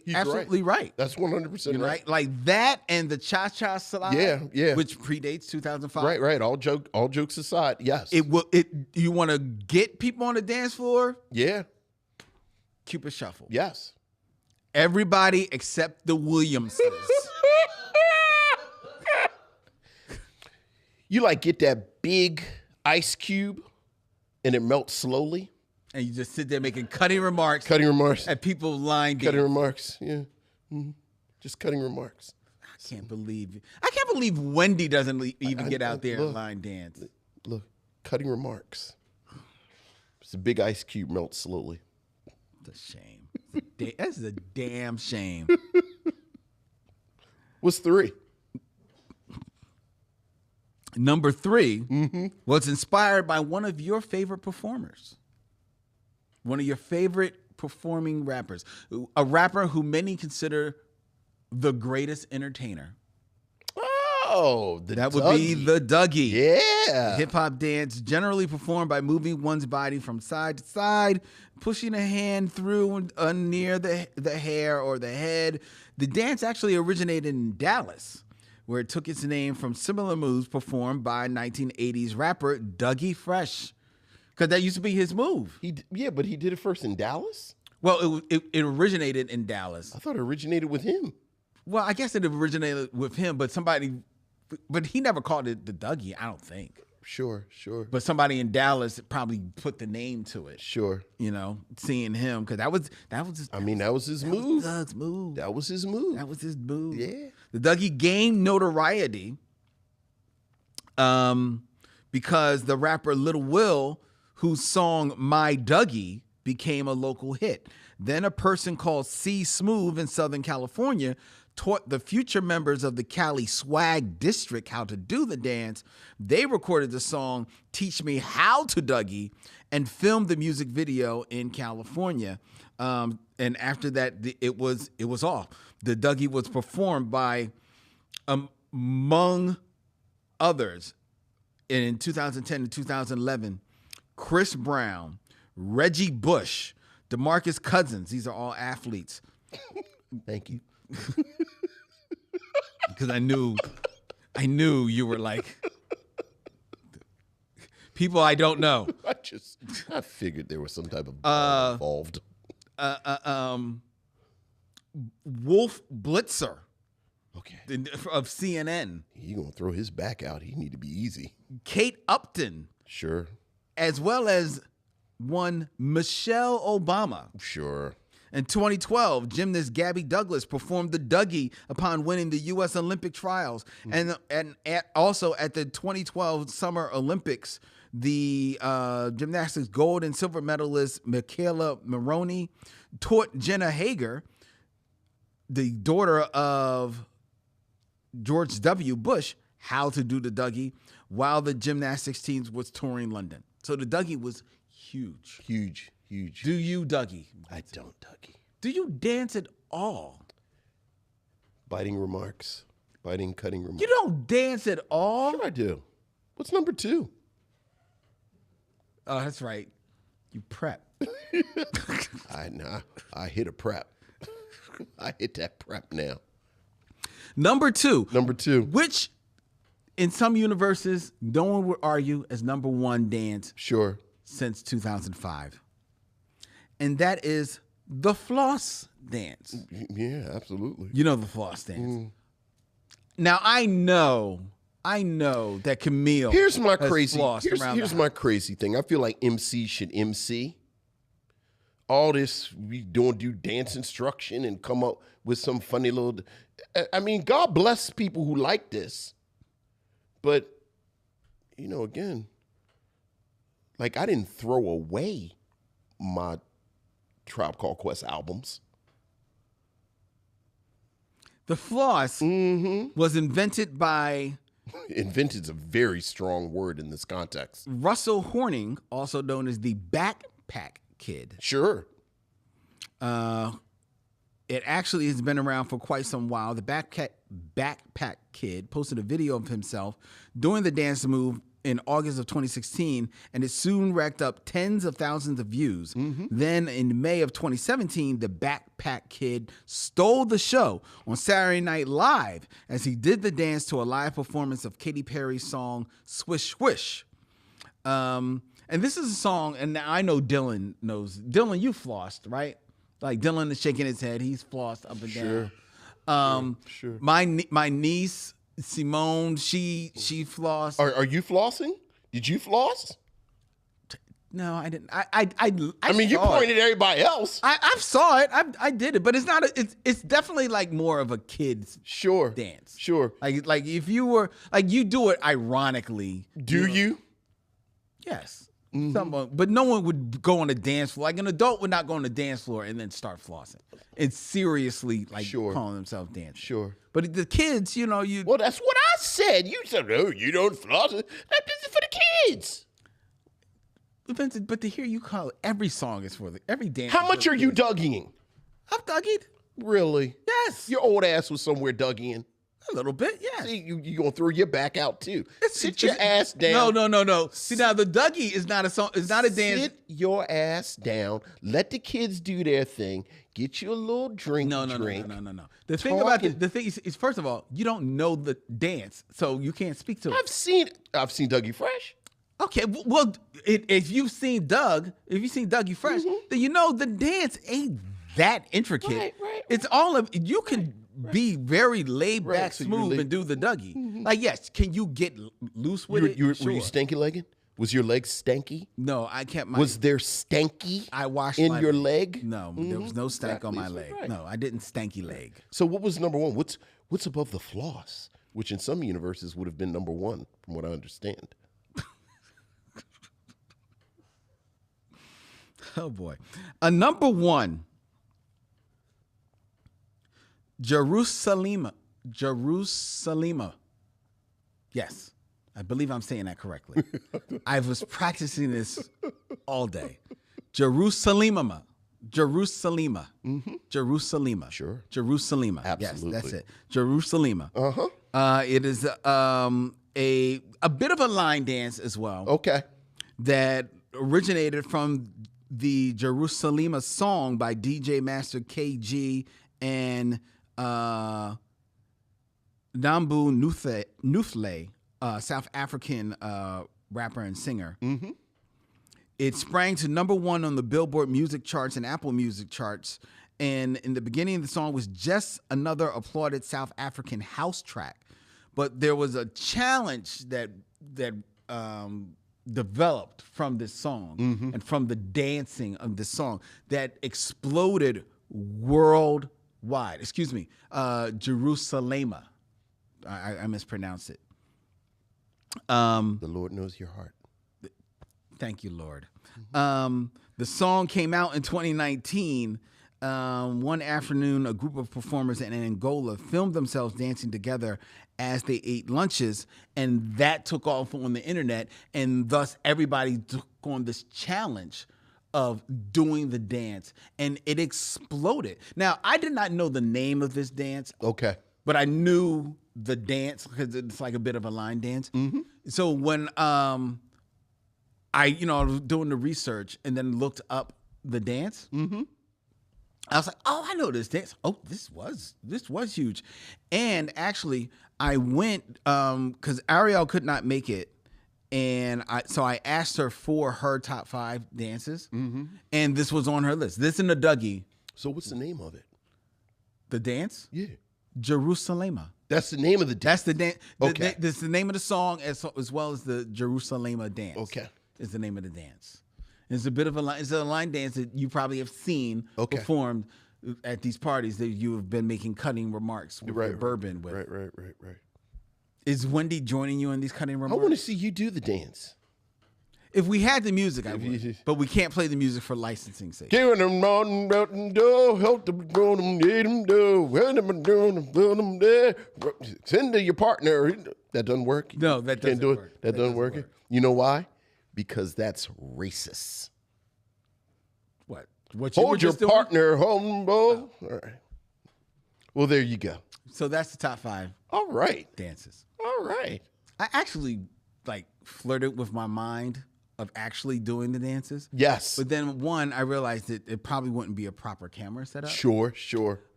right. That's 100% right. Like that and the Cha-Cha Slide, yeah. which predates 2005. Right. All jokes aside, yes. You want to get people on the dance floor? Yeah. Cupid Shuffle. Yes. Everybody except the Williamses. You get that big ice cube and it melts slowly. And you just sit there making cutting remarks. At people line dance. Cutting remarks, yeah. Mm-hmm. Just cutting remarks. I can't believe Wendy doesn't even get out there and line dance. Look, cutting remarks. It's a big ice cube melts slowly. It's a shame. That's a damn shame. What's 3? Number 3 was inspired by one of your favorite performers. One of your favorite performing rappers. A rapper who many consider the greatest entertainer. Oh, that would be the Dougie. Yeah. Hip-hop dance generally performed by moving one's body from side to side, pushing a hand through near the hair or the head. The dance actually originated in Dallas, where it took its name from similar moves performed by 1980s rapper Dougie Fresh. Because that used to be his move. But he did it first in Dallas? Well, it originated in Dallas. I thought it originated with him. Well, I guess it originated with him, but he never called it the Dougie, I don't think. Sure. But somebody in Dallas probably put the name to it. Sure. Seeing him, because that was that was his move. Doug's move. That was his move. That was his move. Yeah. The Dougie gained notoriety because the rapper Lil Will, whose song My Dougie became a local hit. Then a person called C Smooth in Southern California taught the future members of the Cali Swag District how to do the dance. They recorded the song Teach Me How to Dougie and filmed the music video in California. And after that, it was off. The Dougie was performed by, among others, in 2010 and 2011, Chris Brown, Reggie Bush, DeMarcus Cousins. These are all athletes. Thank you. Because I knew you were like people I don't know. I figured there was some type of involved. Wolf Blitzer. Okay. Of CNN. He gonna throw his back out. He need to be easy. Kate Upton. Sure. As well as one Michelle Obama. Sure. In 2012, gymnast Gabby Douglas performed the Dougie upon winning the U.S. Olympic trials. And also at the 2012 Summer Olympics, the gymnastics gold and silver medalist Michaela Maroney taught Jenna Hager, the daughter of George W. Bush, how to do the Dougie while the gymnastics teams was touring London. So the Dougie was huge. Huge. Do you Dougie? I don't Dougie. Do you dance at all? Cutting remarks. You don't dance at all? Sure I do. What's number 2? Oh, that's right. You prep. I hit a prep. I hit that prep now. Number two, which in some universes, no one would argue as number 1 dance sure since 2005. And that is the floss dance. Yeah, absolutely. You know the floss dance. Now I know that Camille. Here's my has crazy. flossed around Here's the my house. crazy thing. I feel like MC should MC. All this we do dance instruction and come up with some funny little. I mean, God bless people who like this, but again, like I didn't throw away my Tribe Called Quest albums. The floss was invented by Invented's a very strong word in this context. Russell Horning, also known as the Backpack Kid. Sure. It actually has been around for quite some while. The Backpack Kid posted a video of himself doing the dance move in August of 2016, and it soon racked up tens of thousands of views. Then in May of 2017, the Backpack Kid stole the show on Saturday Night Live as he did the dance to a live performance of Katy Perry's song Swish Swish. And this is a song, and I know Dylan knows. Dylan, you flossed, right? Like Dylan is shaking his head. He's flossed up and down. Sure. My niece Simone, she flossed. Are you flossing? Did you floss? No, I didn't. I mean, you pointed at everybody else. I saw it. I did it, but it's not. It's definitely like more of a kid's dance. Sure. Like if you were like you do it ironically. Do you? Yes. Someone, but no one would go on a dance floor. Like an adult would not go on a dance floor and then start flossing. It's seriously like calling themselves dancing. Sure. But the kids, you. Well, that's what I said. You said, "Oh, you don't floss." This is for the kids. But to hear you call it, every song is for every dance. How much are you Dougieing? I've Dougie'd. Really? Yes. Your old ass was somewhere Dougieing. A little bit, yeah. See, you gonna throw your back out too. Sit your ass down. No. See, now the Dougie is not a song. It's not a dance. Sit your ass down. Let the kids do their thing. Get you a little drink. No. The thing about the thing is, first of all, you don't know the dance, so you can't speak to it. I've seen Dougie Fresh. Okay, well, if you've seen Dougie Fresh, then you know the dance ain't that intricate. Right. It's all of you can be very laid Right, back, so you're smooth, laid- and do the Dougie. Like, yes, can you get loose with it? Were Sure. you stanky legged? Was your leg stanky? No, I kept my. Was there stanky I washed in my your leg? No, there was no stank on my Exactly, leg. right. No, I didn't stanky leg. So what was number one? What's above the floss? Which in some universes would have been number one, from what I understand. Oh boy, a number one. Jerusalem. Yes, I believe I'm saying that correctly. I was practicing this all day. Jerusalema. Jerusalema. Sure. Jerusalema. Absolutely. Yes, that's it. Jerusalema. It is a bit of a line dance as well. Okay. That originated from the Jerusalema song by DJ Master KG and Nambu Nufle, South African rapper and singer. Mm-hmm. It sprang to number one on the Billboard music charts and Apple Music charts. And in the beginning of the song was just another applauded South African house track. But there was a challenge that developed from this song and from the dancing of this song that exploded worldwide. Excuse me, Jerusalema. I mispronounced it. The Lord knows your heart. Thank you, Lord. The song came out in 2019. One afternoon, a group of performers in Angola filmed themselves dancing together as they ate lunches, and that took off on the internet, and thus everybody took on this challenge of doing the dance, and it exploded. Now, I did not know the name of this dance. Okay. But I knew the dance because it's like a bit of a line dance. So when I was doing the research and then looked up the dance, I was like, oh, I know this dance. Oh, this was huge. And actually, I went because Ariell could not make it. And I asked her for her top 5 dances. And this was on her list. This and the Dougie. So what's the name of it? The dance? Yeah. Jerusalema. That's the name of the dance. That's the dance. Okay. That's the name of the song as well as the Jerusalema dance. Okay. Is the name of the dance. It's a bit of a line dance that you probably have seen performed at these parties that you have been making cutting remarks with your bourbon with. Right. Is Wendy joining you in these cutting remarks? I want to see you do the dance. If we had the music, I would. But we can't play the music for licensing sake. Send to your partner. That doesn't work. No, that doesn't Can't do work. it. That doesn't work. You know why? Because that's racist. What? What you were Hold your just doing? partner, humble. All right. Well, there you go. So that's the top 5 All right. dances. All right. I actually flirted with my mind of actually doing the dances. Yes. But then I realized that it probably wouldn't be a proper camera setup. Sure.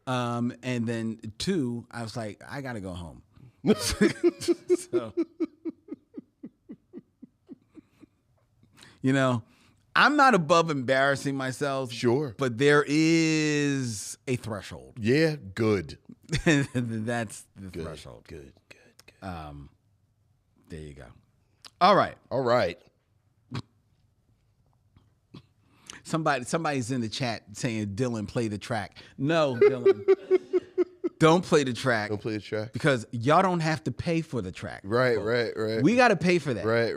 And then 2, I was like, I gotta go home. So, I'm not above embarrassing myself. Sure. But there is a threshold. Yeah, good. That's the threshold. Good. There you go. All right. Somebody's in the chat saying, Dylan, play the track. No, Dylan. Don't play the track. Don't play the track. Because y'all don't have to pay for the track. Right. We got to pay for that. Right.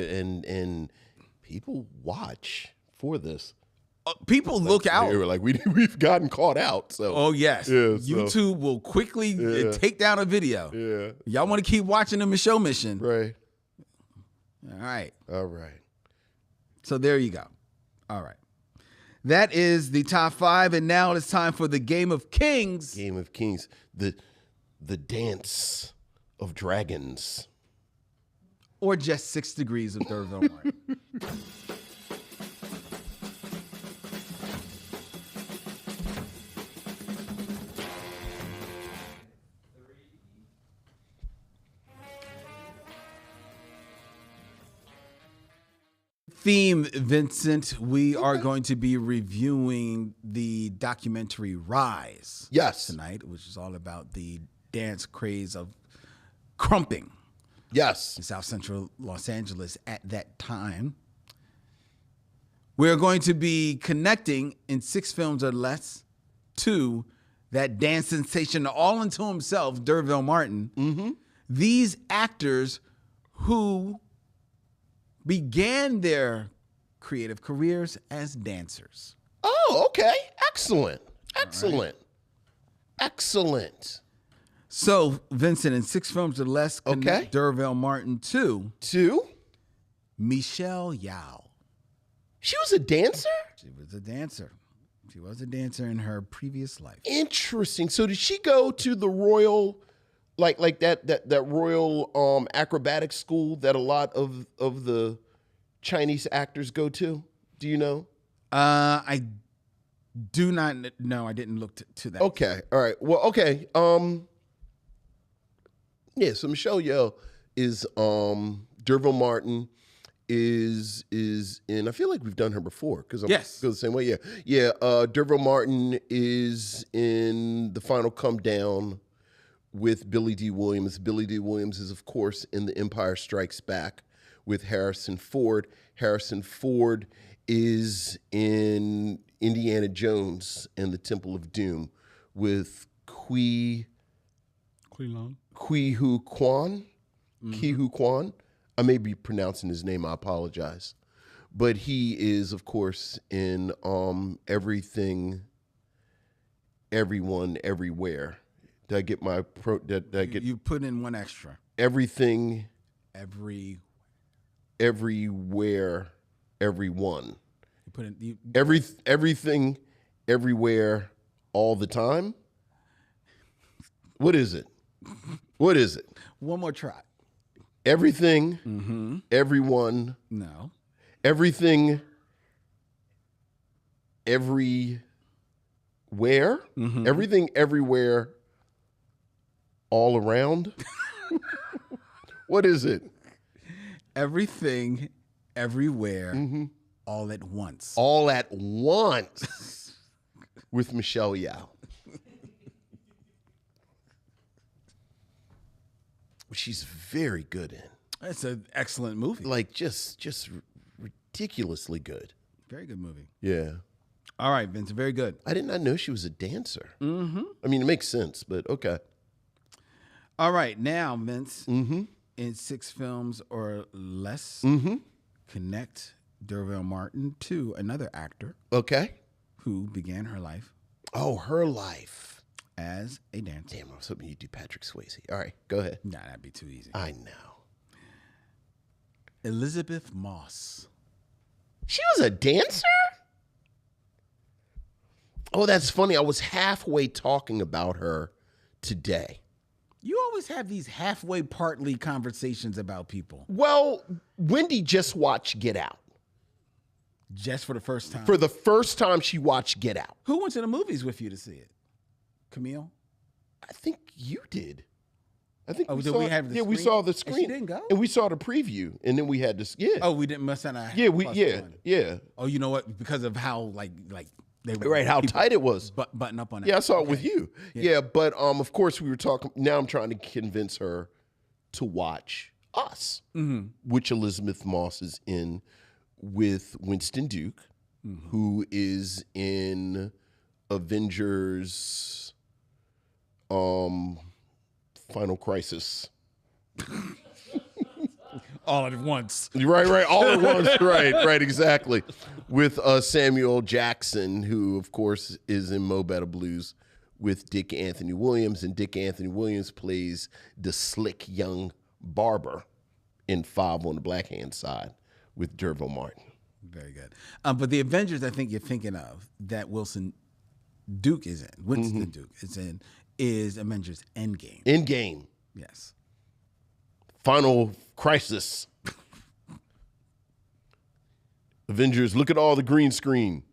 And people watch for this. People look out. They were like, we've gotten caught out. So. Oh, yes. Yeah, YouTube will quickly take down a video. Yeah. Y'all want to keep watching the Micheaux Mission. Right. All right. So there you go. All right. That is the top 5, and now it's time for the Game of Kings. Game of Kings. The dance of dragons. Or just 6 degrees of Derville Martin. theme, Vincent, we are going to be reviewing the documentary RIZE Yes. tonight, which is all about the dance craze of crumping Yes. in South Central Los Angeles at that time. We're going to be connecting in 6 films or less to that dance sensation all unto himself, D'Urville Martin. Mm-hmm. These actors who began their creative careers as dancers. Oh, okay. Excellent. Excellent. Excellent. So, Vincent, in 6 films or less, connect D'Urville Martin to Michelle Yeoh. She was a dancer? She was a dancer. She was a dancer in her previous life. Interesting. So did she go to the royal, like that royal acrobatic school that a lot of the Chinese actors go to? Do you know? I do not know. I didn't look to that. Okay. All right. Well, okay. Yeah, so Michelle Yeoh is D'Urville Martin is in, I feel like we've done her before because I'm Yes. go the same way. Yeah. D'Urville Martin is in The Final Come Down with Billy D. Williams. Billy D. Williams is, of course, in The Empire Strikes Back with Harrison Ford. Harrison Ford is in Indiana Jones and the Temple of Doom with Ke Huy Quan. Ke Huy Quan. I may be pronouncing his name. I apologize. But he is, of course, in Everything, Everyone, Everywhere. Did I get my did I get You put in one extra. Everything, Everywhere. Everyone. You put in Everything, everywhere, all the time. What is it? What is it? one more try. Everything, everyone, No. everything, everywhere, everything, everywhere, all around. What is it? Everything, everywhere, all at once. All at once with Michelle Yeoh. She's very good in. It's an excellent movie. Like just ridiculously good. Very good movie. Yeah. All right, Vince. Very good. I did not know she was a dancer. I mean, it makes sense, but okay. All right, now, Vince, in 6 films or less, connect D'Urville Martin to another actor Okay. who began her life Oh, her life. as a dancer. Damn, I was hoping you'd do Patrick Swayze. All right, go ahead. Nah, that'd be too easy. I know. Elizabeth Moss. She was a dancer? Oh, that's funny. I was halfway talking about her today. You always have these halfway partly conversations about people. Well, Wendy just watched Get Out. Just for the first time. For the first time, she watched Get Out. Who went to the movies with you to see it? Camille? I think you did. I think Oh, we did saw, we have the yeah, we screen? saw the And she screen. didn't go? And we saw the preview, and then we had this. Yeah, Oh, we didn't must not. yeah, yeah. Oh, you know what? Because of how like they were Right, how people tight it was. button up on it. Yeah, I saw it with you. Yeah, but of course we were talking. Now I'm trying to convince her to watch Us, which Elizabeth Moss is in with Winston Duke, who is in Avengers, Final Crisis. all at once. Right, all at once. Right, exactly. With Samuel Jackson, who, of course, is in Mo Better Blues with Dick Anthony Williams. And Dick Anthony Williams plays the slick young barber in 5 on the Black Hand Side with D'Urville Martin. Very good. But the Avengers, I think you're thinking of that Winston Duke is in, is Avengers Endgame. Endgame. Yes. Final Crisis. Avengers, look at all the green screen.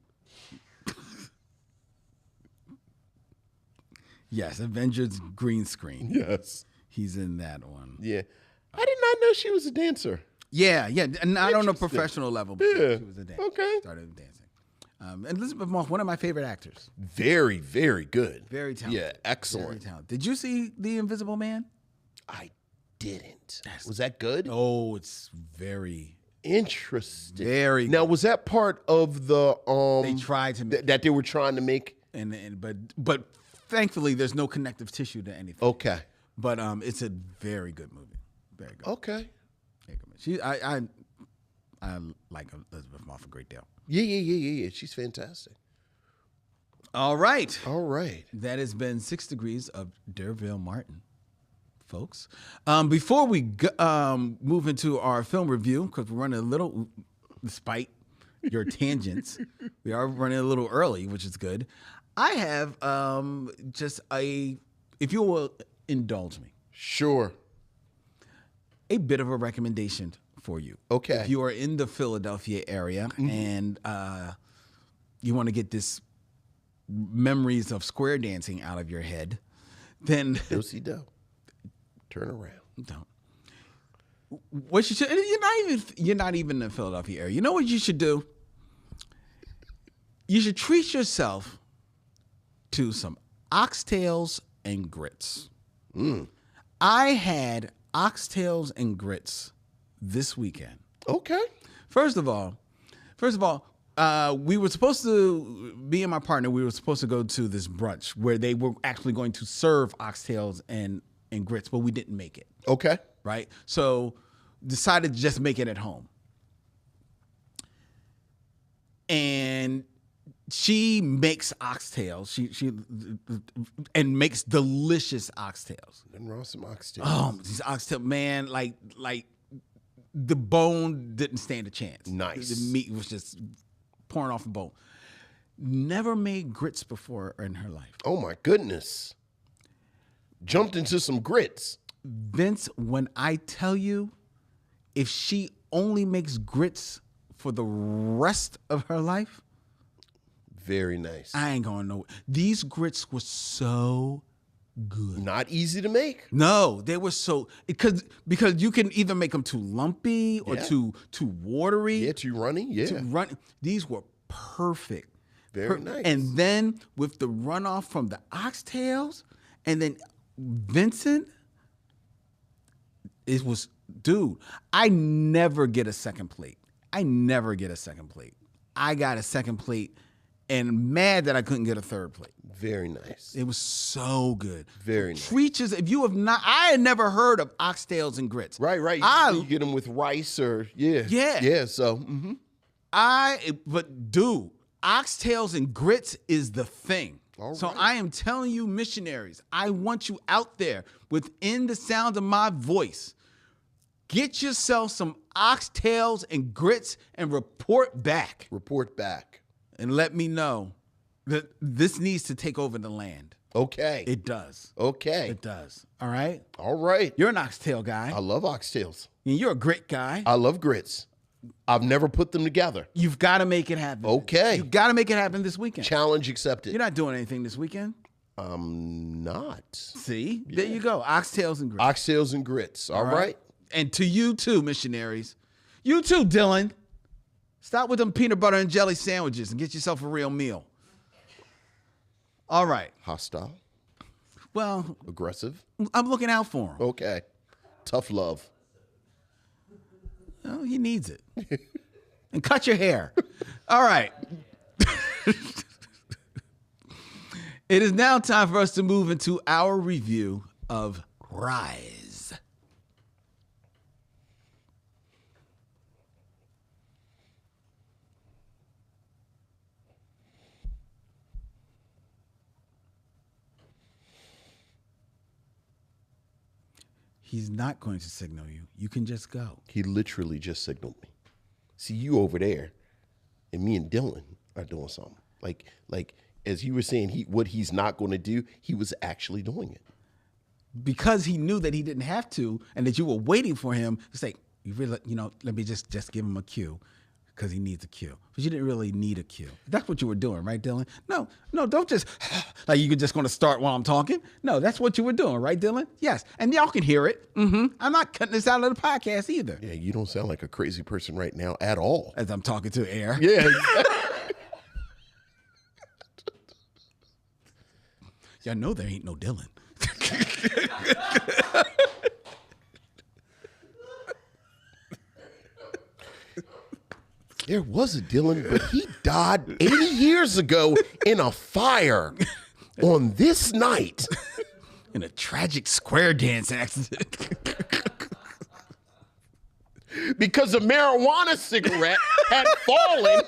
Yes, Avengers green screen. Yes. He's in that one. Yeah. I did not know she was a dancer. Yeah, and not on a Interesting. professional level, but Yeah. she was a dancer. Okay. Started dancing. And Elizabeth Moss, one of my favorite actors. Very, very good. Very talented. Yeah, excellent. Very talented. Did you see The Invisible Man? I didn't. Was that good? Oh, it's very, Interesting. very Now, was that part of the They tried to make that they were trying to make? but thankfully there's no connective tissue to anything. Okay. But it's a very good movie. Very good. Okay. Very good movie. I like Elizabeth Moss a great deal. Yeah. She's fantastic. All right. All right. That has been 6 Degrees of D'Urville Martin, folks. Before we move into our film review, because we're running a little, despite your tangents, we are running a little early, which is good. I have if you will indulge me, Sure. a bit of a recommendation for you. Okay. If you are in the Philadelphia area and you want to get this memories of square dancing out of your head, then Do-si-do. Turn around. don't. What you should, and you're not even in the Philadelphia area. You know what you should do? You should treat yourself to some oxtails and grits. I had oxtails and grits this weekend. Okay. First of all, we were supposed to, me and my partner, we were supposed to go to this brunch where they were actually going to serve oxtails and grits, but we didn't make it, Okay. right? So decided to just make it at home. And she makes oxtails. She and makes delicious oxtails. Nothing wrong with some oxtails. These oxtail, man, like the bone didn't stand a chance. Nice. The meat was just pouring off the bone. Never made grits before in her life. Oh my goodness. Jumped into some grits. Vince, when I tell you, if she only makes grits for the rest of her life, Very nice. I ain't going nowhere. These grits were so good. Not easy to make. No, they were so because you can either make them too lumpy or Yeah. too watery. Yeah, too runny. Yeah. To run. These were perfect. Very nice. And then with the runoff from the oxtails, and then Vincent, it was, dude, I never get a second plate. I got a second plate and mad that I couldn't get a third plate. Very nice. It was so good. Very nice. Treat yourself. If you have not, I had never heard of oxtails and grits. Right. You get them with rice or Yeah. Yeah. So But dude, oxtails and grits is the thing. All So right. I am telling you, missionaries, I want you out there within the sound of my voice. Get yourself some oxtails and grits and report back. report back. And let me know that this needs to take over the land. Okay. It does. Okay. It does. All right? All right. You're an oxtail guy. I love oxtails. And you're a grit guy. I love grits. I've never put them together. You've got to make it happen. Okay. You've got to make it happen this weekend. Challenge accepted. You're not doing anything this weekend. Not. See? There you go. Oxtails and grits. Oxtails and grits. All right. And to you too, missionaries. You too, Dylan. Stop with them peanut butter and jelly sandwiches and get yourself a real meal. All right. Hostile. Well, Aggressive. I'm looking out for him. Okay. Tough love. Oh, he needs it. And cut your hair. All right. It is now time for us to move into our review of RIZE. He's not going to signal you. You can just go. He literally just signaled me. See, you over there, and me and Dylan are doing something. Like as you were saying, what he's not going to do, he was actually doing it. Because he knew that he didn't have to, and that you were waiting for him to say, "You really, let me just give him a cue." because he needs a cue. But you didn't really need a cue. That's what you were doing, right, Dylan? No, don't just, like you're just going to start while I'm talking. No, that's what you were doing, right, Dylan? Yes. And y'all can hear it. I'm not cutting this out of the podcast either. Yeah, you don't sound like a crazy person right now at all. As I'm talking to air. Yeah. Y'all know there ain't no Dylan. There was a Dylan, but he died 80 years ago in a fire on this night. In a tragic square dance accident. Because a marijuana cigarette had fallen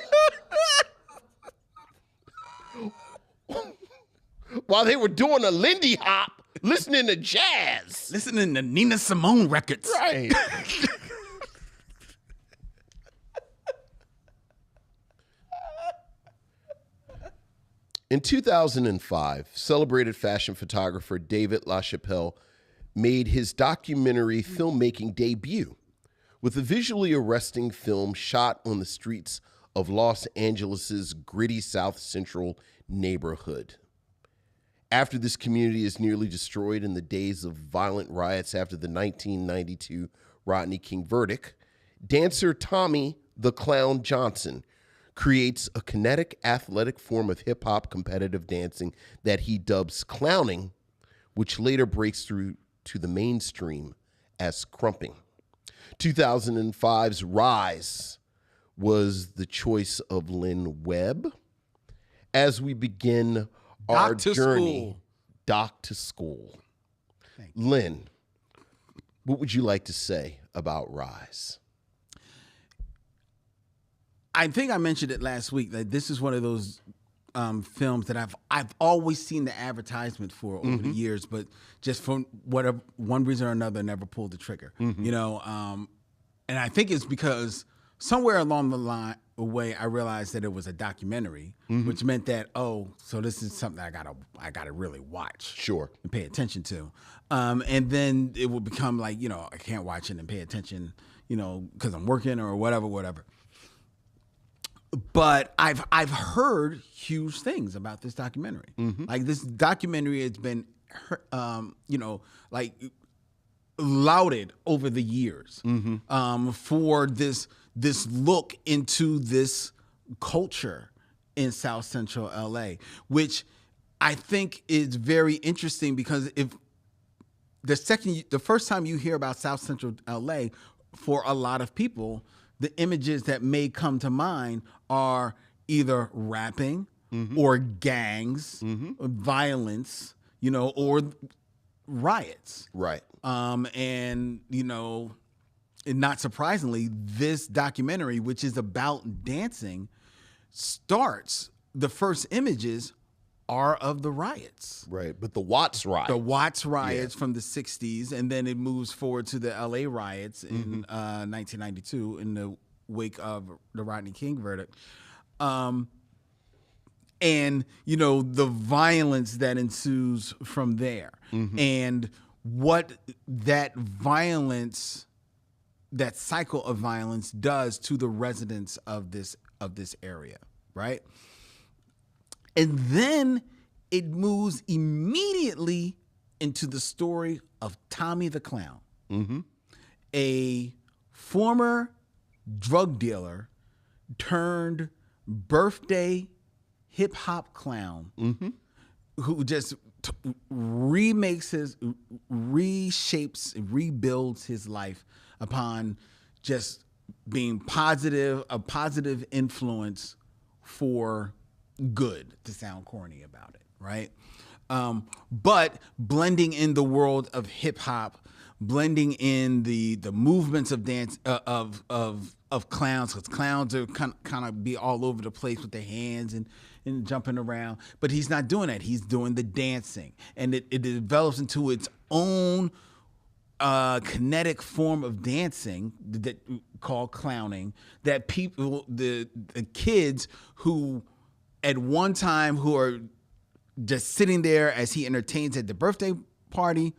while they were doing a Lindy Hop listening to jazz. Listening to Nina Simone records. Right. In 2005, celebrated fashion photographer David LaChapelle made his documentary filmmaking debut with a visually arresting film shot on the streets of Los Angeles' gritty South Central neighborhood. After this community is nearly destroyed in the days of violent riots after the 1992 Rodney King verdict, dancer Tommy the Clown Johnson creates a kinetic, athletic form of hip-hop competitive dancing that he dubs clowning, which later breaks through to the mainstream as crumping. 2005's RIZE was the choice of Lynn Webb. As we begin our journey, Doc to School. Lynn, what would you like to say about RIZE? I think I mentioned it last week that this is one of those films that I've always seen the advertisement for over the years, but just for whatever one reason or another, never pulled the trigger. You know, and I think it's because somewhere along the way I realized that it was a documentary, which meant that so this is something I gotta really watch, Sure, and pay attention to, and then it would become like I can't watch it and pay attention, because I'm working or whatever. But I've heard huge things about this documentary. Like this documentary has been, like lauded over the years for this look into this culture in South Central LA, which I think is very interesting because if the first time you hear about South Central LA, for a lot of people, the images that may come to mind are either rapping or gangs, violence, or riots. Right. And not surprisingly, this documentary, which is about dancing, the first images are of the riots. Right, but the Watts riots. The Watts riots from the 60s, and then it moves forward to the LA riots in 1992 in the wake of the Rodney King verdict. And, the violence that ensues from there. And what that violence, that cycle of violence does to the residents of this area, right? And then it moves immediately into the story of Tommy the Clown, a former drug dealer turned birthday hip hop clown who just rebuilds his life upon just being a positive influence for good, to sound corny about it, right? But blending in the world of hip hop, blending in the movements of dance of clowns, because clowns are kind of be all over the place with their hands and jumping around. But he's not doing that. He's doing the dancing, and it develops into its own kinetic form of dancing that called clowning. That people, the kids who at one time who are just sitting there as he entertains at the birthday party,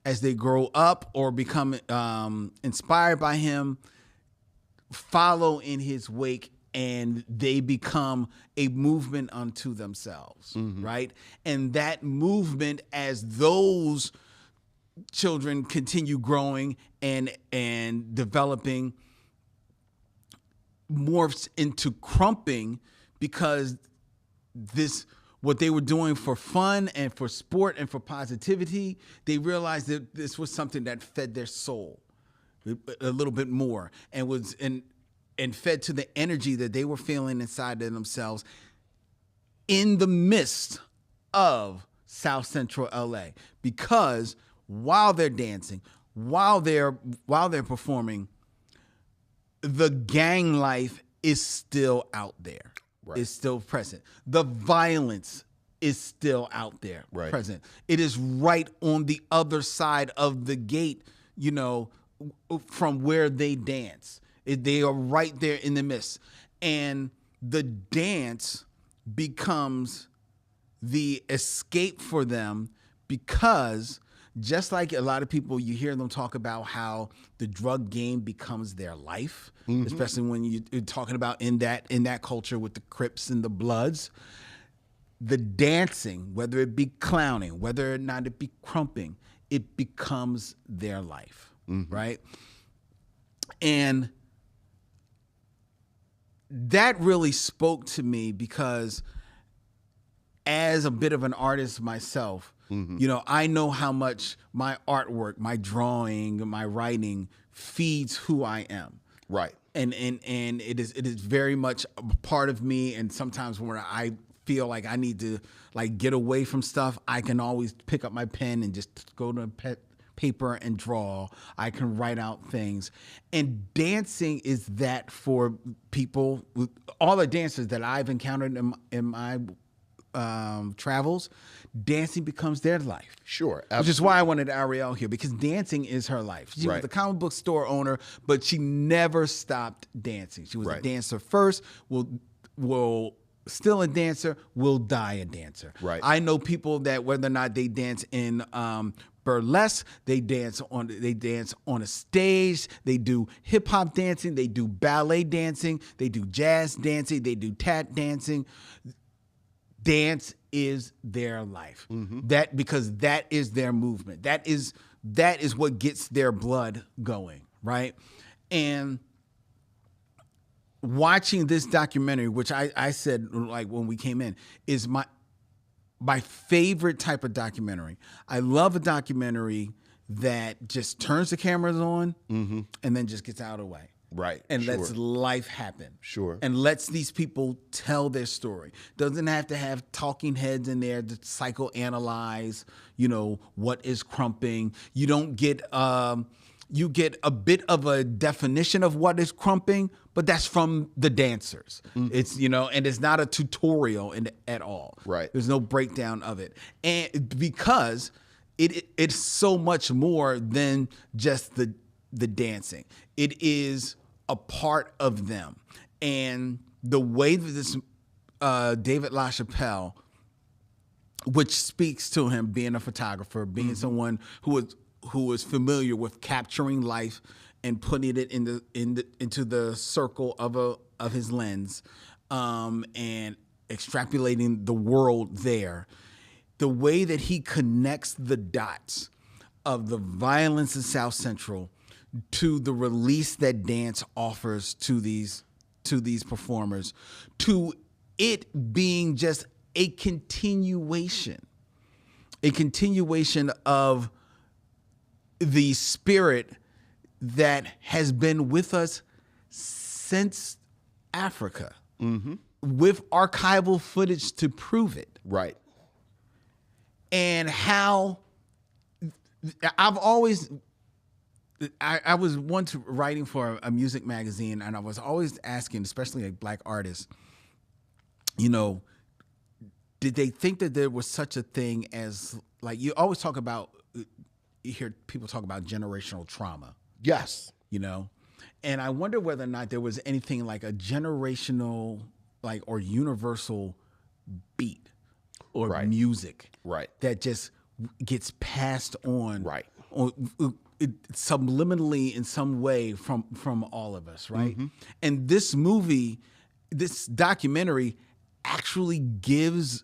as they grow up or become inspired by him, follow in his wake, and they become a movement unto themselves, right? And that movement, as those children continue growing and developing, morphs into crumping, because what they were doing for fun and for sport and for positivity, they realized that this was something that fed their soul a little bit more, and fed to the energy that they were feeling inside of themselves in the midst of South Central LA. Because while they're dancing, while they're performing, the gang life is still out there. Right. Is still present. The violence is still out there, right. present. It is right on the other side of the gate, from where they dance. They are right there in the midst. And the dance becomes the escape for them, because just like a lot of people, you hear them talk about how the drug game becomes their life, especially when you're talking about in that culture with the Crips and the Bloods. The dancing, whether it be clowning, whether or not it be crumping, it becomes their life, right? And that really spoke to me, because as a bit of an artist myself, I know how much my artwork, my drawing, my writing feeds who I am. Right. And it is very much a part of me. And sometimes when I feel like I need to get away from stuff, I can always pick up my pen and just go to paper and draw. I can write out things. And dancing is that for people. All the dancers that I've encountered in my travels, dancing becomes their life. Sure, absolutely. Which is why I wanted Ariell here, because dancing is her life. She was the comic book store owner, but she never stopped dancing. She was a dancer first, will still a dancer, will die a dancer. Right. I know people that whether or not they dance in burlesque, they dance on a stage, they do hip hop dancing, they do ballet dancing, they do jazz dancing, they do tap dancing. Dance is their life. Because that is their movement. That is what gets their blood going, right? And watching this documentary, which I said when we came in, is my favorite type of documentary. I love a documentary that just turns the cameras on and then just gets out of the way. Right. And lets life happen. Sure. And lets these people tell their story. Doesn't have to have talking heads in there to psychoanalyze, what is crumping. You don't get you get a bit of a definition of what is crumping, but that's from the dancers. It's, and it's not a tutorial at all. Right. There's no breakdown of it. And because it's so much more than just the dancing. It is a part of them. And the way that this David LaChapelle, which speaks to him being a photographer, being someone who is familiar with capturing life and putting it into the circle of his lens, and extrapolating the world there. The way that he connects the dots of the violence in South Central to the release that dance offers to these performers, to it being just a continuation of the spirit that has been with us since Africa, with archival footage to prove it. Right. And how I've always... I was once writing for a music magazine, and I was always asking, especially like black artists, did they think that there was such a thing as, you always talk about, you hear people talk about generational trauma. Yes. And I wonder whether or not there was anything like a generational, or universal beat or music. Right. That just gets passed on. Right. subliminally in some way from all of us, right? And this movie, this documentary, actually gives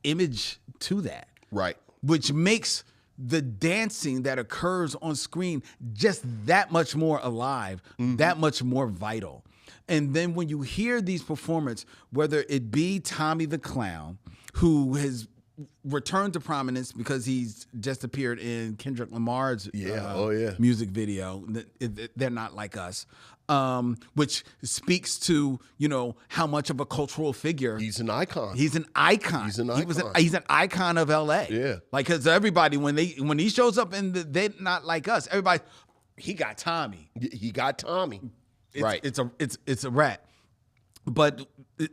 image to that, Right. which makes the dancing that occurs on screen just that much more alive, that much more vital. And then when you hear these performances, whether it be Tommy the Clown, who has returned to prominence because he's just appeared in Kendrick Lamar's music video, They're Not Like Us, which speaks to, how much of a cultural figure. He's an icon. He's an icon. He's an icon. He's an icon of LA. Yeah. Like, because everybody, when he shows up in They're Not Like Us, everybody, he got Tommy. He got Tommy. Right. It's a rat. But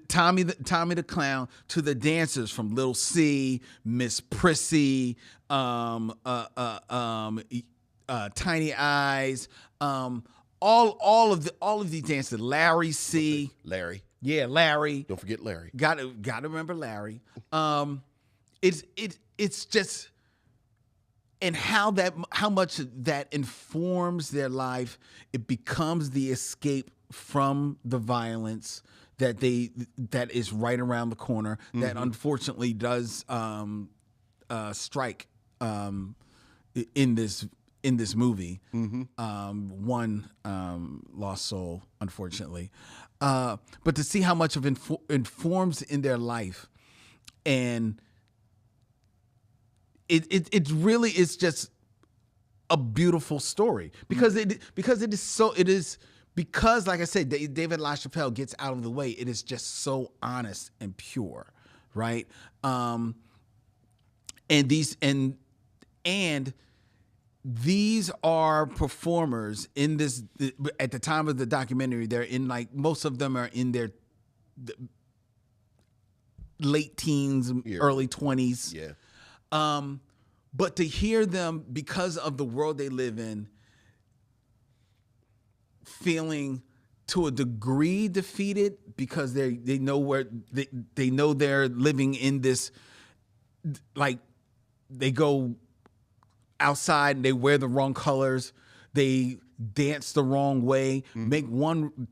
Tommy the Clown, to the dancers from Lil C, Miss Prissy, Tiny Eyes, all of these dancers, Larry C. Larry. Yeah, Larry. Don't forget Larry. Got to remember Larry. It's just, and how much that informs their life. It becomes the escape from the violence that is right around the corner, that unfortunately does strike in this movie. One lost soul, unfortunately, but to see how much of informs in their life, and it really is just a beautiful story, because because, like I said, David LaChapelle gets out of the way. It is just so honest and pure, right? And these are performers in this. At the time of the documentary, they're in, like, most of them are in their late teens, early 20s. Yeah. But to hear them, because of the world they live in, feeling to a degree defeated, because they know they're living in this, like, they go outside and they wear the wrong colors, they dance the wrong way, make one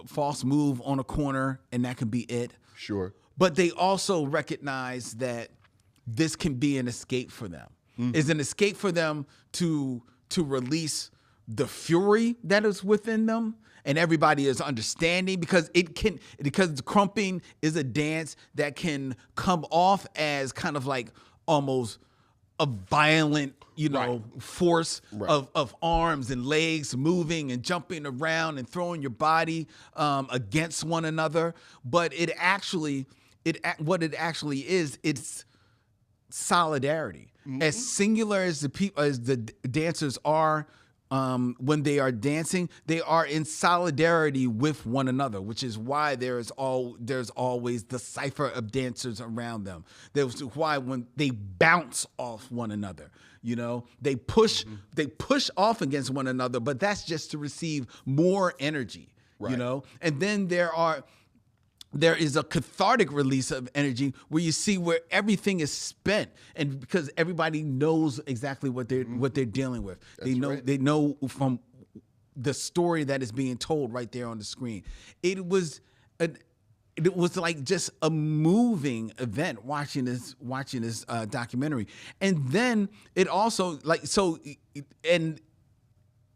false move on a corner, and that can be it. Sure. But they also recognize that this can be an escape for them. It's an escape for them to release the fury that is within them, and everybody is understanding, because crumping is a dance that can come off as kind of like almost a violent, force of arms and legs moving and jumping around and throwing your body against one another. But what it actually is, it's solidarity. As singular as the dancers are, when they are dancing, they are in solidarity with one another, which is why there's always the cipher of dancers around them. That's why when they bounce off one another, they push off against one another, but that's just to receive more energy, And then there is a cathartic release of energy where you see where everything is spent, and because everybody knows exactly what they're dealing with. They know from the story that is being told right there on the screen. It was like just a moving event watching this documentary. And then it also, and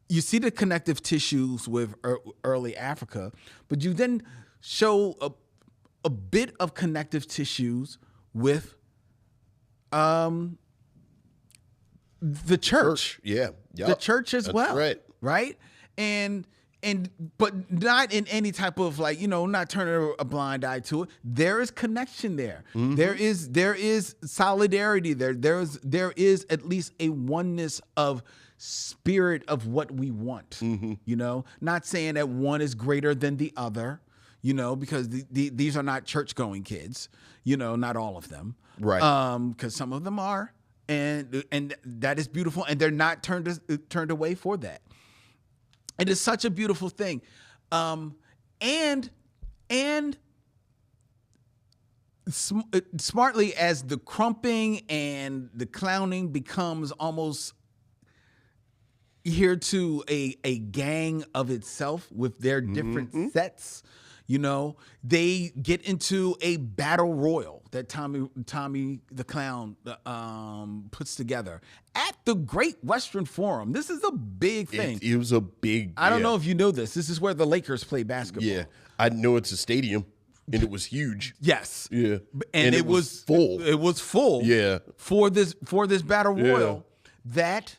you see the connective tissues with early Africa, but you then show a bit of connective tissues with the church. Yeah. The church as well. Right. Right? But not in any type of, like, not turning a blind eye to it. There is connection there. There is solidarity there. There is at least a oneness of spirit of what we want. Not saying that one is greater than the other, because these are not church-going kids, not all of them. Right. Because some of them are, and that is beautiful, and they're not turned away for that. It is such a beautiful thing. And smartly, as the crumping and the clowning becomes almost here to a gang of itself with their different sets. You know, they get into a battle royal that Tommy the Clown puts together at the Great Western Forum. This is a big thing. It was a big. I don't know if you know this. This is where the Lakers play basketball. Yeah, I know it's a stadium, and it was huge. Yes. Yeah, And it was full. It was full. Yeah. For this battle royal that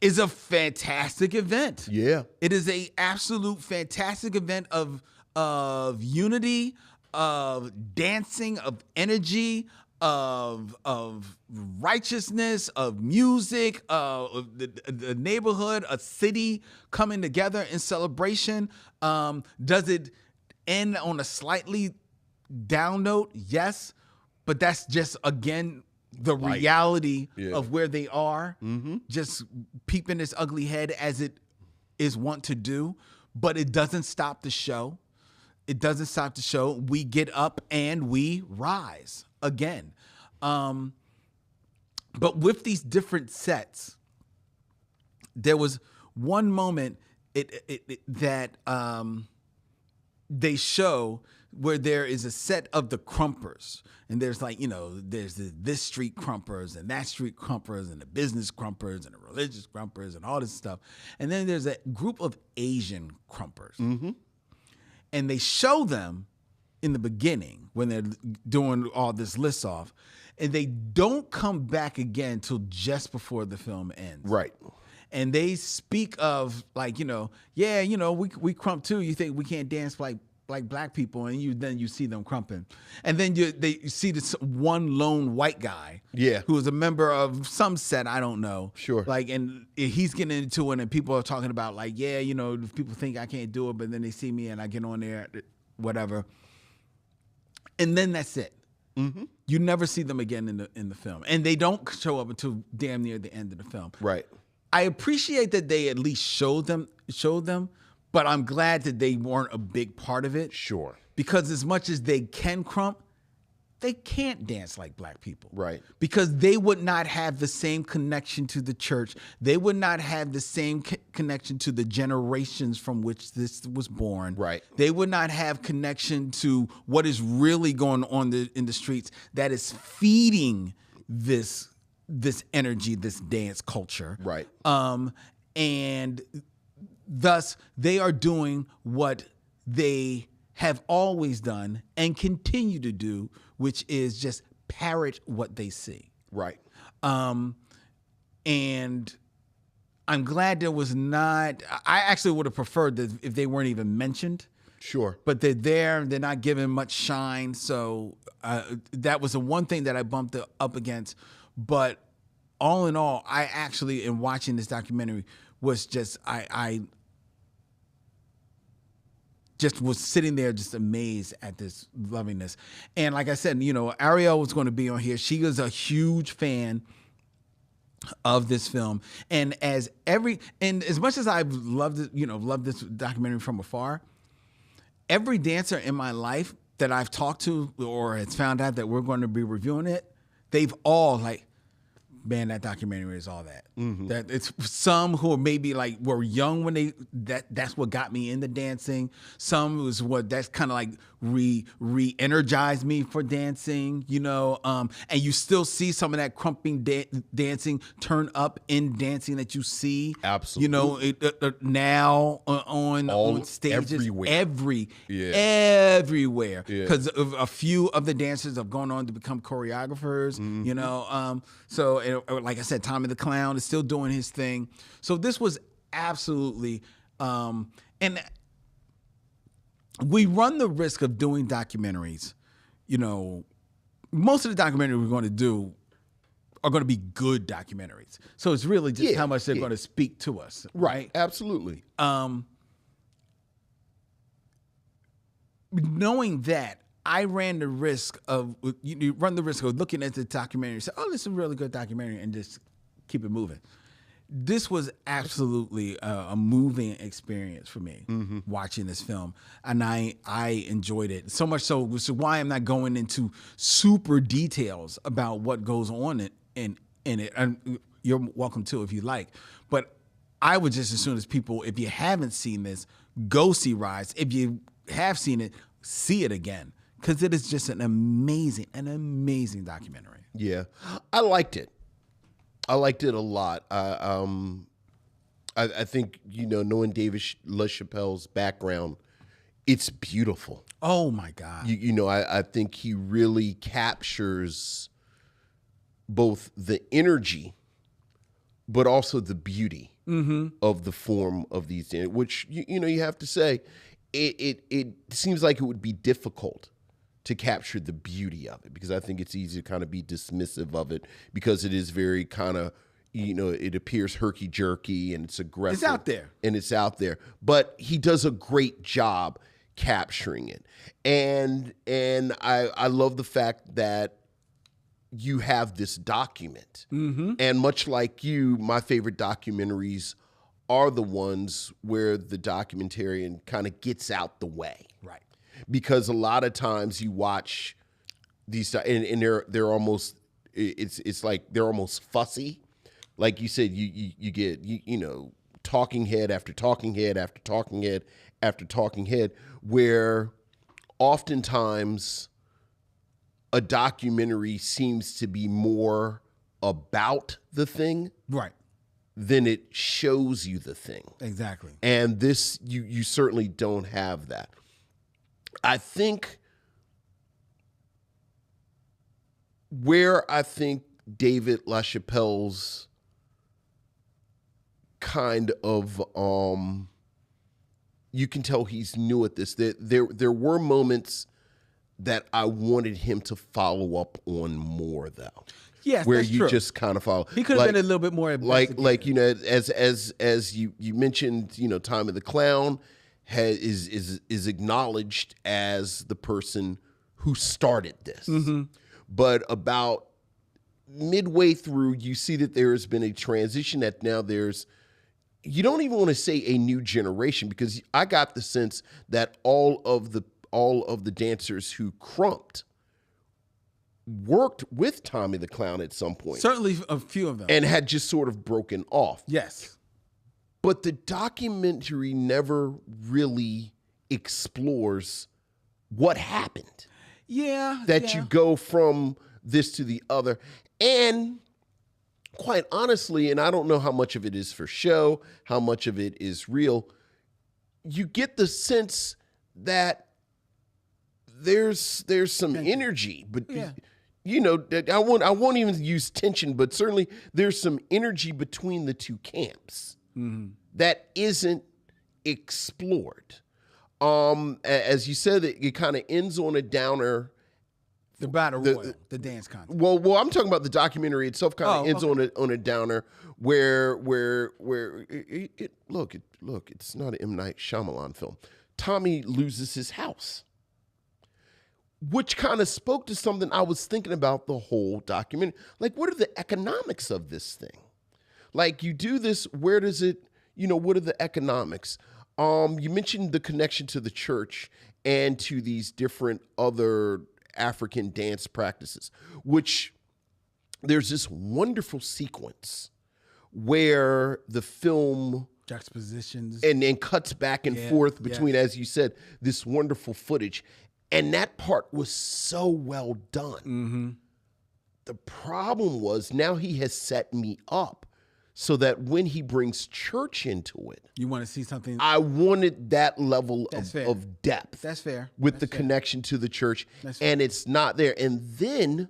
is a fantastic event. Yeah. It is a absolute fantastic event of unity, of dancing, of energy, of righteousness, of music, of the neighborhood, a city coming together in celebration. Does it end on a slightly down note? Yes, but that's just, again, the reality of where they are, just peeping its ugly head as it is wont to do. But it doesn't stop the show. It doesn't stop the show. We get up and we rise again. But with these different sets, there was one moment that they show where there is a set of the Crumpers. And there's there's this street Crumpers and that street Crumpers and the business Crumpers and the religious Crumpers and all this stuff. And then there's a group of Asian Crumpers. And they show them in the beginning when they're doing all this list off. And they don't come back again till just before the film ends. Right. And they speak of we crump too. You think we can't dance like black people, and then you see them crumping, and then you see this one lone white guy, who is a member of some set, I don't know, and he's getting into it, and people are talking about people think I can't do it, but then they see me and I get on there, whatever, and then that's it. You never see them again in the film, and they don't show up until damn near the end of the film. Right. I appreciate that they at least showed them. But I'm glad that they weren't a big part of it. Sure. Because as much as they can crump, they can't dance like black people. Right. Because they would not have the same connection to the church. They would not have the same connection to the generations from which this was born. Right. They would not have connection to what is really going on in the streets that is feeding this energy, this dance culture. Right. And thus, they are doing what they have always done and continue to do, which is just parrot what they see. Right. And I'm glad there was not. I actually would have preferred that if they weren't even mentioned. Sure. But they're there. They're not given much shine. So that was the one thing that I bumped up against. But all in all, I actually, in watching this documentary, was just I just was sitting there just amazed at this lovingness. And like I said, Ariell was going to be on here. She was a huge fan of this film. And as much as I've loved it, loved this documentary from afar, every dancer in my life that I've talked to or has found out that we're going to be reviewing it, they've all man, that documentary is all that. That it's some who are maybe were young when that's what got me into dancing. Some was that's kind of re-energized me for dancing, and you still see some of that crumping dancing turn up in dancing that you see. Absolutely. Now on stages everywhere. Because a few of the dancers have gone on to become choreographers, so like I said, Tommy the Clown is still doing his thing. So this was absolutely, and we run the risk of doing documentaries. Most of the documentaries we're going to do are going to be good documentaries. So it's really just how much they're going to speak to us. Right? Absolutely. Knowing that, I ran the risk of looking at the documentary and say, "Oh, this is a really good documentary," and just keep it moving. This was absolutely a moving experience for me watching this film, and I enjoyed it so much so, which is why I'm not going into super details about what goes on in it. And you're welcome to if you like. But I would just as soon as people, if you haven't seen this, go see Rise. If you have seen it, see it again, because it is just an amazing documentary. Yeah, I liked it. I liked it a lot. I think, knowing David LaChapelle's background, it's beautiful. Oh my God! I think he really captures both the energy, but also the beauty of the form of these, which you have to say, it seems like it would be difficult to capture the beauty of it, because I think it's easy to kind of be dismissive of it because it is very kind of, it appears herky-jerky and it's aggressive. It's out there. And it's out there. But he does a great job capturing it. And I love the fact that you have this document. And much like you, my favorite documentaries are the ones where the documentarian kind of gets out the way. Right. Because a lot of times you watch these, and they're almost, it's like they're almost fussy. Like you said, you get talking head after talking head after talking head after talking head, where oftentimes a documentary seems to be more about the thing, Right. than it shows you the thing. Exactly. And this, you certainly don't have that. I think where David LaChapelle's kind of, you can tell he's new at this. There were moments that I wanted him to follow up on more, though. Yes, where that's you true. just kind of follow. He could have been a little bit more like as you mentioned, Tommy the Clown is acknowledged as the person who started this. But about midway through, you see that there has been a transition, that now you don't even want to say a new generation, because I got the sense that all of the dancers who crumped worked with Tommy the Clown at some point. Certainly a few of them. And had just sort of broken off. Yes. But the documentary never really explores what happened. Yeah. That you go from this to the other. And quite honestly, and I don't know how much of it is for show, how much of it is real, you get the sense that there's some energy, but I won't even use tension, but certainly there's some energy between the two camps that isn't explored. As you said, it kind of ends on a downer. The battle royal, the dance contest. Well, I'm talking about the documentary itself. Kind of ends on a downer, where it's not an M. Night Shyamalan film. Tommy loses his house, which kind of spoke to something I was thinking about the whole documentary. Like, what are the economics of this thing? Like, you do this, where does it? What are the economics? You mentioned the connection to the church and to these different other African dance practices, which there's this wonderful sequence where the film juxtapositions and then cuts back and forth between, as you said, this wonderful footage. And that part was so well done. The problem was, now he has set me up so that when he brings church into it, you want to see something. I wanted that level of depth. That's fair. With the connection to the church, and it's not there. And then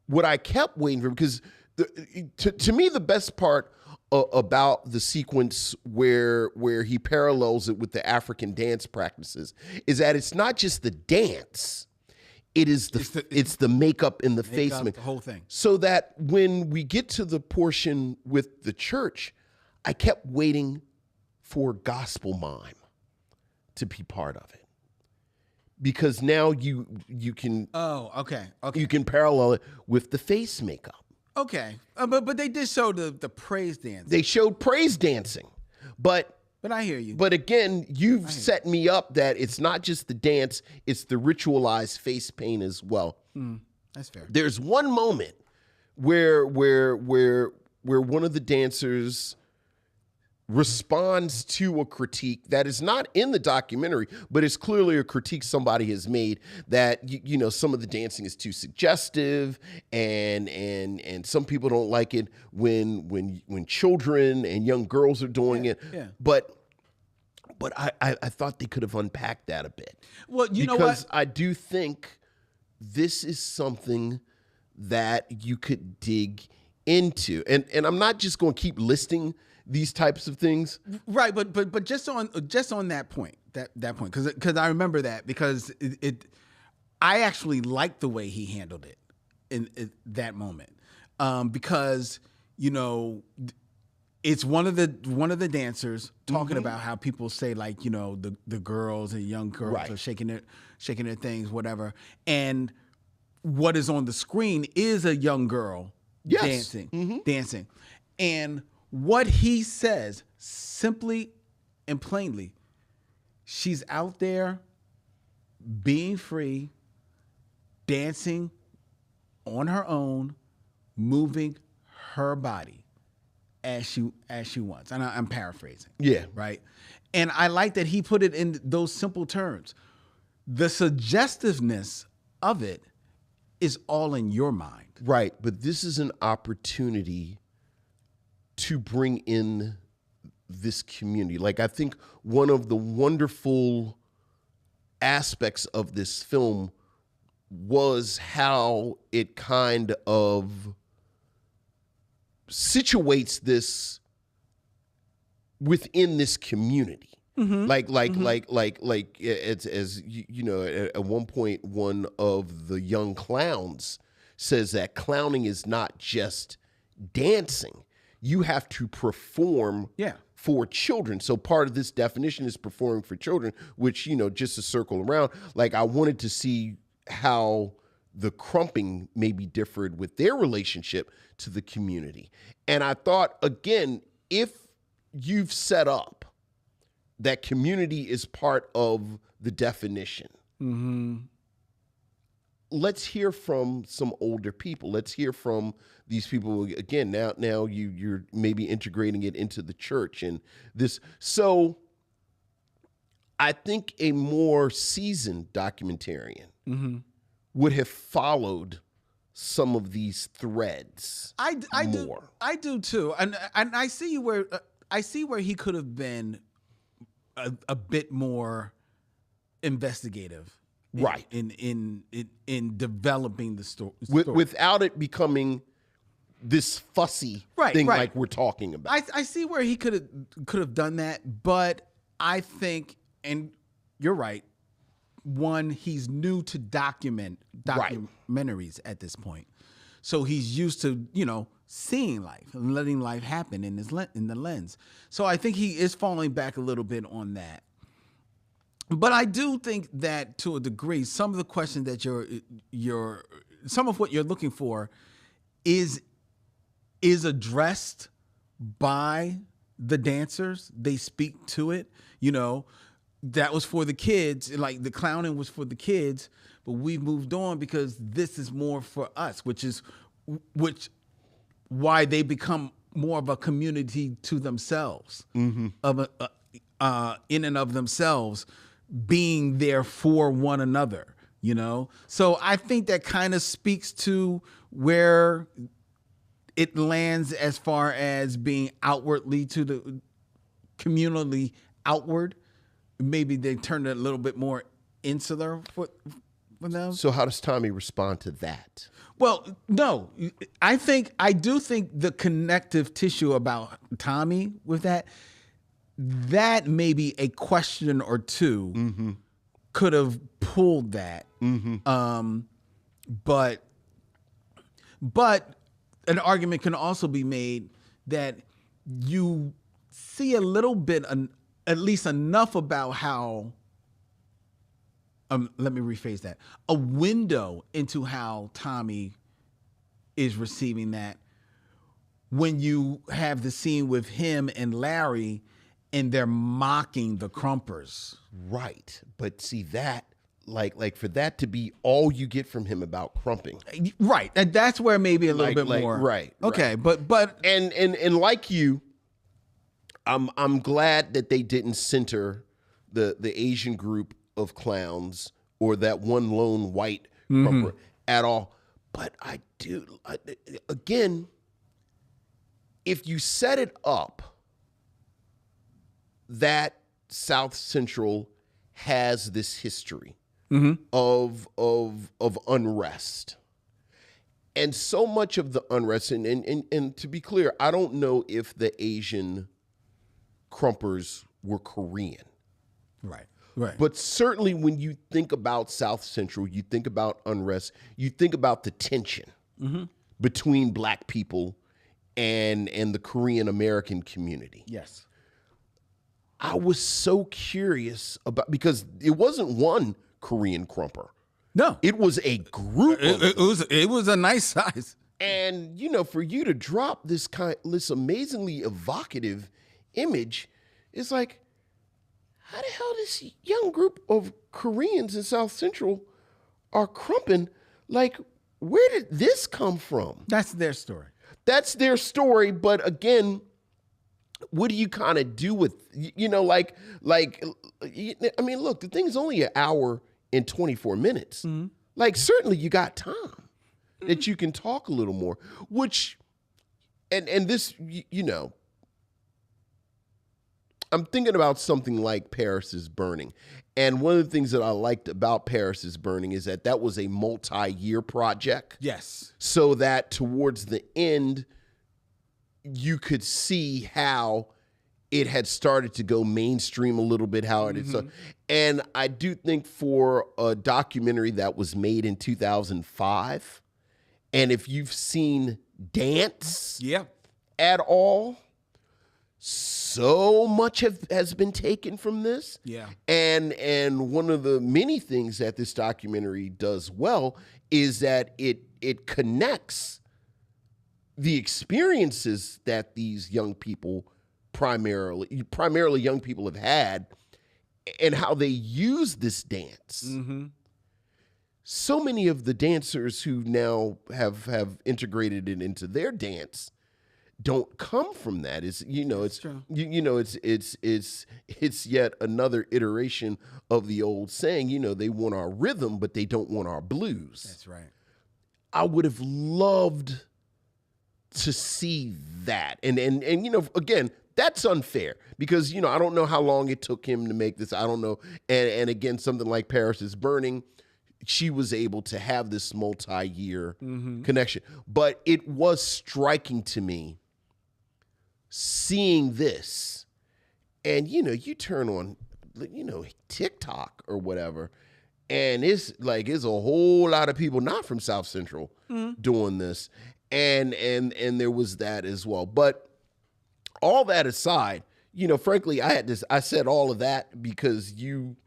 what I kept waiting for, because to me, the best part about the sequence where he parallels it with the African dance practices is that it's not just the dance. It is it's the makeup and the face makeup, the whole thing. So that when we get to the portion with the church, I kept waiting for gospel mime to be part of it, because now you can you can parallel it with the face makeup. Okay, but they did show the praise dance. They showed praise dancing, but I hear you. But again, you've set me up that it's not just the dance; it's the ritualized face paint as well. That's fair. There's one moment where where one of the dancers responds to a critique that is not in the documentary, but it's clearly a critique somebody has made that some of the dancing is too suggestive, and some people don't like it when children and young girls are doing it. Yeah. But I thought they could have unpacked that a bit. Well, you know what? Because I do think this is something that you could dig into, and I'm not just going to keep listing these types of things, right? But just on that point, because I remember that because I actually liked the way he handled it in that moment, because it's one of the dancers talking about how people say, like, the girls and young girls are shaking their things, whatever, and what is on the screen is a young girl dancing, and what he says simply and plainly, she's out there being free, dancing on her own, moving her body as she wants. And I'm paraphrasing. Yeah. Right. And I like that he put it in those simple terms. The suggestiveness of it is all in your mind. Right. But this is an opportunity to bring in this community. Like, I think one of the wonderful aspects of this film was how it kind of situates this within this community. Like it's, as at one point, one of the young clowns says that clowning is not just dancing. You have to perform for children. So part of this definition is performing for children, which, just to circle around, like, I wanted to see how the crumping maybe differed with their relationship to the community. And I thought, again, if you've set up that community is part of the definition, let's hear from some older people. Let's hear from these people again. Now you're maybe integrating it into the church and this. So I think a more seasoned documentarian would have followed some of these threads. I do too, and I see where he could have been a bit more investigative. Right. In developing the story. Without it becoming this fussy thing like we're talking about. I see where he could have done that, but I think, and you're right, one, he's new to documentaries at this point. So he's used to, seeing life and letting life happen in the lens. So I think he is falling back a little bit on that. But I do think that, to a degree, some of the questions that some of what you're looking for is addressed by the dancers. They speak to it. That was for the kids. Like, the clowning was for the kids, but we've moved on because this is more for us, which why they become more of a community to themselves, in and of themselves, being there for one another, So I think that kind of speaks to where it lands as far as being outwardly to the communally outward. Maybe they turned it a little bit more insular for them. So how does Tommy respond to that? Well, no, I do think the connective tissue about Tommy with that maybe a question or two could have pulled that. But an argument can also be made that you see a little bit, at least enough about how, let me rephrase that, a window into how Tommy is receiving that when you have the scene with him and Larry and they're mocking the Crumpers. Right. But see, that like for that to be all you get from him about crumping. Right. That's where maybe a little bit more. Right. Okay, right. but and like you, I'm glad that they didn't center the Asian group of clowns or that one lone white crumper at all. But again, if you set it up that South Central has this history of unrest, and so much of the unrest, and to be clear, I don't know if the Asian crumpers were Korean. right. Right. But certainly when you think about South Central, you think about unrest, you think about the tension between black people and the Korean American community. Yes. I was so curious about, because it wasn't one Korean crumper. No. It was a group of It was a nice size. And, for you to drop this amazingly evocative image, it's like, how the hell this young group of Koreans in South Central are crumping? Like, where did this come from? That's their story. That's their story. But again, what do you kind of do with, I mean, look, the thing's only an hour and 24 minutes. Like, certainly you got time that you can talk a little more, which, and this, I'm thinking about something like Paris is Burning. And one of the things that I liked about Paris is Burning is that was a multi-year project. Yes. So that towards the end, you could see how it had started to go mainstream a little bit, how it is. And I do think for a documentary that was made in 2005, and if you've seen Dance at all, so much has been taken from this. Yeah. And one of the many things that this documentary does well is that it connects the experiences that these young people, primarily young people, have had, and how they use this dance. So many of the dancers who now have integrated it into their dance don't come from that. It's it's yet another iteration of the old saying, they want our rhythm, but they don't want our blues. That's right. I would have loved to see that. And again, that's unfair because, I don't know how long it took him to make this. I don't know. And again, something like Paris is Burning, she was able to have this multi-year connection. But it was striking to me seeing this, and you turn on TikTok or whatever, and it's a whole lot of people not from South Central doing this, and there was that as well. But all that aside, frankly, I said all of that because you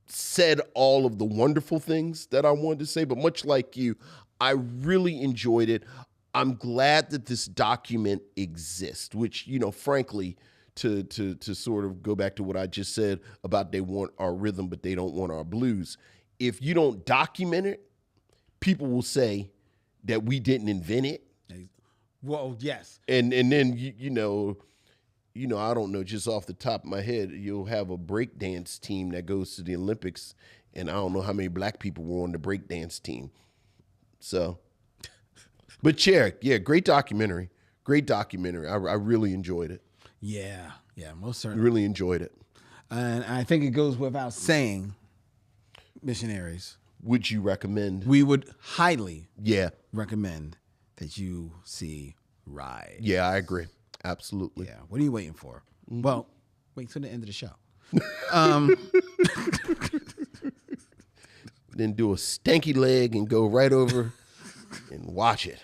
said all of the wonderful things that I wanted to say. But much like you, I really enjoyed it. I'm glad that this document exists, which, frankly, to sort of go back to what I just said about they want our rhythm, but they don't want our blues. If you don't document it, people will say that we didn't invent it. Well, yes. And then, I don't know, just off the top of my head, you'll have a breakdance team that goes to the Olympics, and I don't know how many black people were on the breakdance team. So... But yeah, great documentary. Great documentary. I really enjoyed it. Yeah, most certainly. Really enjoyed it. And I think it goes without saying, missionaries. Would you recommend? We would highly recommend that you see RIZE. Yeah, I agree. Absolutely. Yeah. What are you waiting for? Well, wait till the end of the show. Then do a stanky leg and go right over and watch it.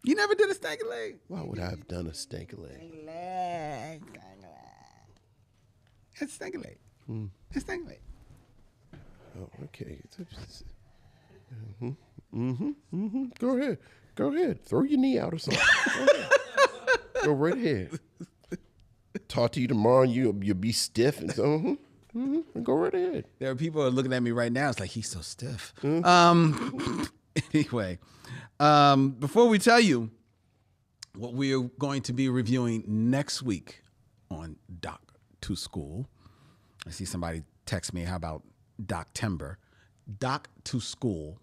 You never did a stanky leg? Why would I have done a stanky leg? It's stanky leg. It's stanky leg. Oh, okay. Go ahead. Throw your knee out or something. Go right ahead. Talk to you tomorrow and you'll be stiff and so. Go right ahead. There are people who are looking at me right now. It's like, he's so stiff. Anyway, before we tell you what we are going to be reviewing next week on Doc to School, I see somebody text me, how about Doctember? Doc to School.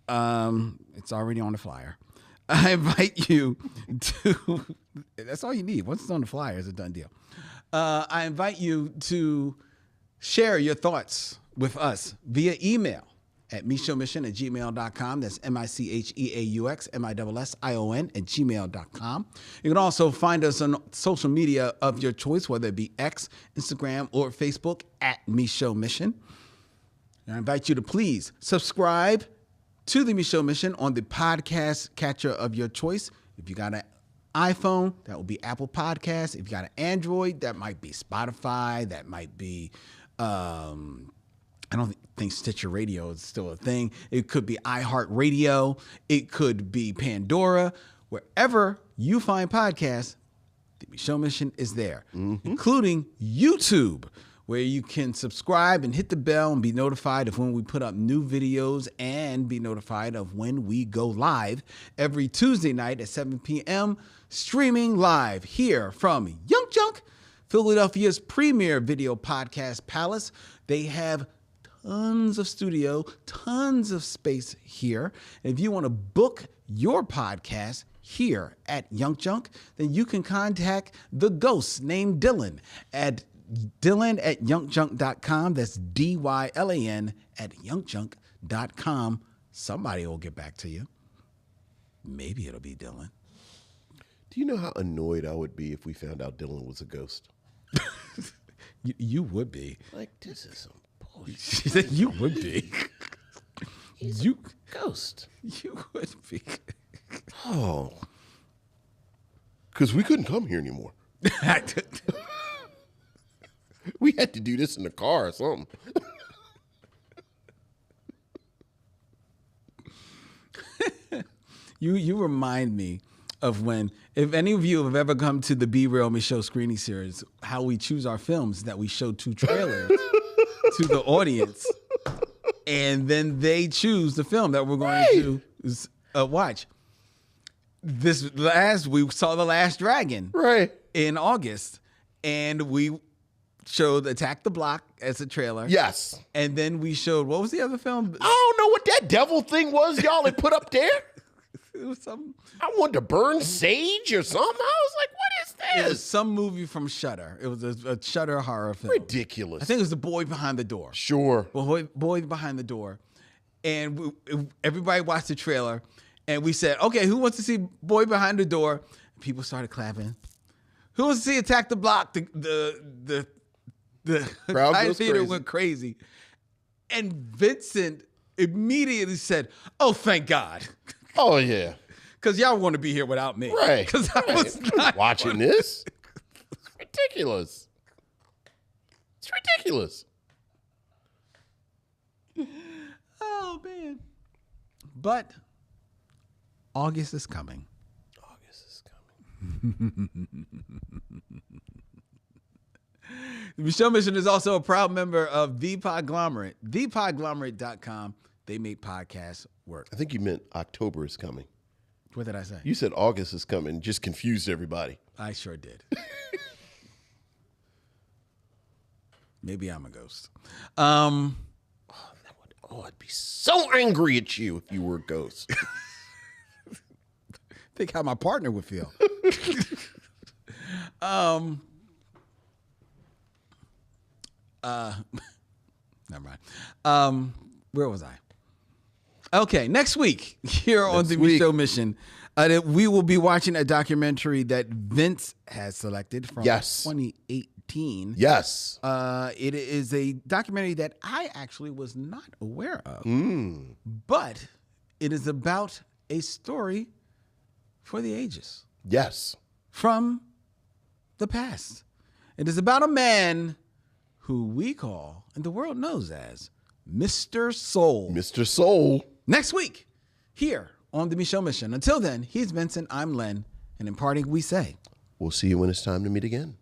It's already on the flyer. I invite you to, that's all you need. Once it's on the flyer, it's a done deal. I invite you to share your thoughts with us via email at micheauxmission@gmail.com. That's MICHEAUX MISSION@gmail.com. You can also find us on social media of your choice, whether it be X, Instagram, or Facebook at Micheaux Mission. And I invite you to please subscribe to the Micheaux Mission on the podcast catcher of your choice. If you got an iPhone, that will be Apple Podcasts. If you got an Android, that might be Spotify. That might be, I don't think Stitcher Radio is still a thing. It could be iHeartRadio. It could be Pandora. Wherever you find podcasts, the Micheaux Mission is there, including YouTube, where you can subscribe and hit the bell and be notified of when we put up new videos and be notified of when we go live every Tuesday night at 7 p.m., streaming live here from Young Junk, Philadelphia's premier video podcast palace. They have tons of studio, tons of space here. And if you want to book your podcast here at Young Junk, then you can contact the ghost named Dylan at Dylan@youngjunk.com. That's DYLAN at youngjunk.com. Somebody will get back to you. Maybe it'll be Dylan. Do you know how annoyed I would be if we found out Dylan was a ghost? You would be. Like, this is some bullshit. She said you would be. He's You a ghost. you would be. Oh. Because we couldn't come here anymore. We had to do this in the car or something. You remind me of when, if any of you have ever come to the Be Real Micheaux screening series, how we choose our films, that we show 2 trailers to the audience, and then they choose the film that we're going to watch. We saw The Last Dragon in August, and we showed Attack the Block as a trailer. Yes. And then we showed, what was the other film? I don't know what that devil thing was y'all had put up there. It was some. I wanted to burn sage or something. I was like, what It is was this? some movie from Shudder. It was a Shudder horror film. Ridiculous. I think it was The Boy Behind the Door. Sure. Boy Behind the Door. And everybody watched the trailer, and we said, okay, who wants to see Boy Behind the Door? People started clapping. Who wants to see Attack the Block? The Crowd entire goes theater crazy. went crazy. And Vincent immediately said, oh, thank God. Oh, yeah. Because y'all want to be here without me. Right. Because I was not watching this. It's ridiculous. It's ridiculous. Oh, man. But August is coming. August is coming. The Micheaux Mission is also a proud member of The Podglomerate, thepodglomerate.com. They make podcasts work. I think you meant October is coming. What did I say? You said August is coming. Just confused everybody. I sure did. Maybe I'm a ghost. Oh, I'd be so angry at you if you were a ghost. Think how my partner would feel. Never mind. Where was I? Okay, next week here on the Micheaux Mission, we will be watching a documentary that Vince has selected from 2018. Yes. It is a documentary that I actually was not aware of, but it is about a story for the ages. Yes. From the past. It is about a man who we call, and the world knows as, Mr. Soul. Mr. Soul. Next week, here on the Micheaux Mission. Until then, he's Vincent, I'm Len, and in parting, we say, We'll see you when it's time to meet again.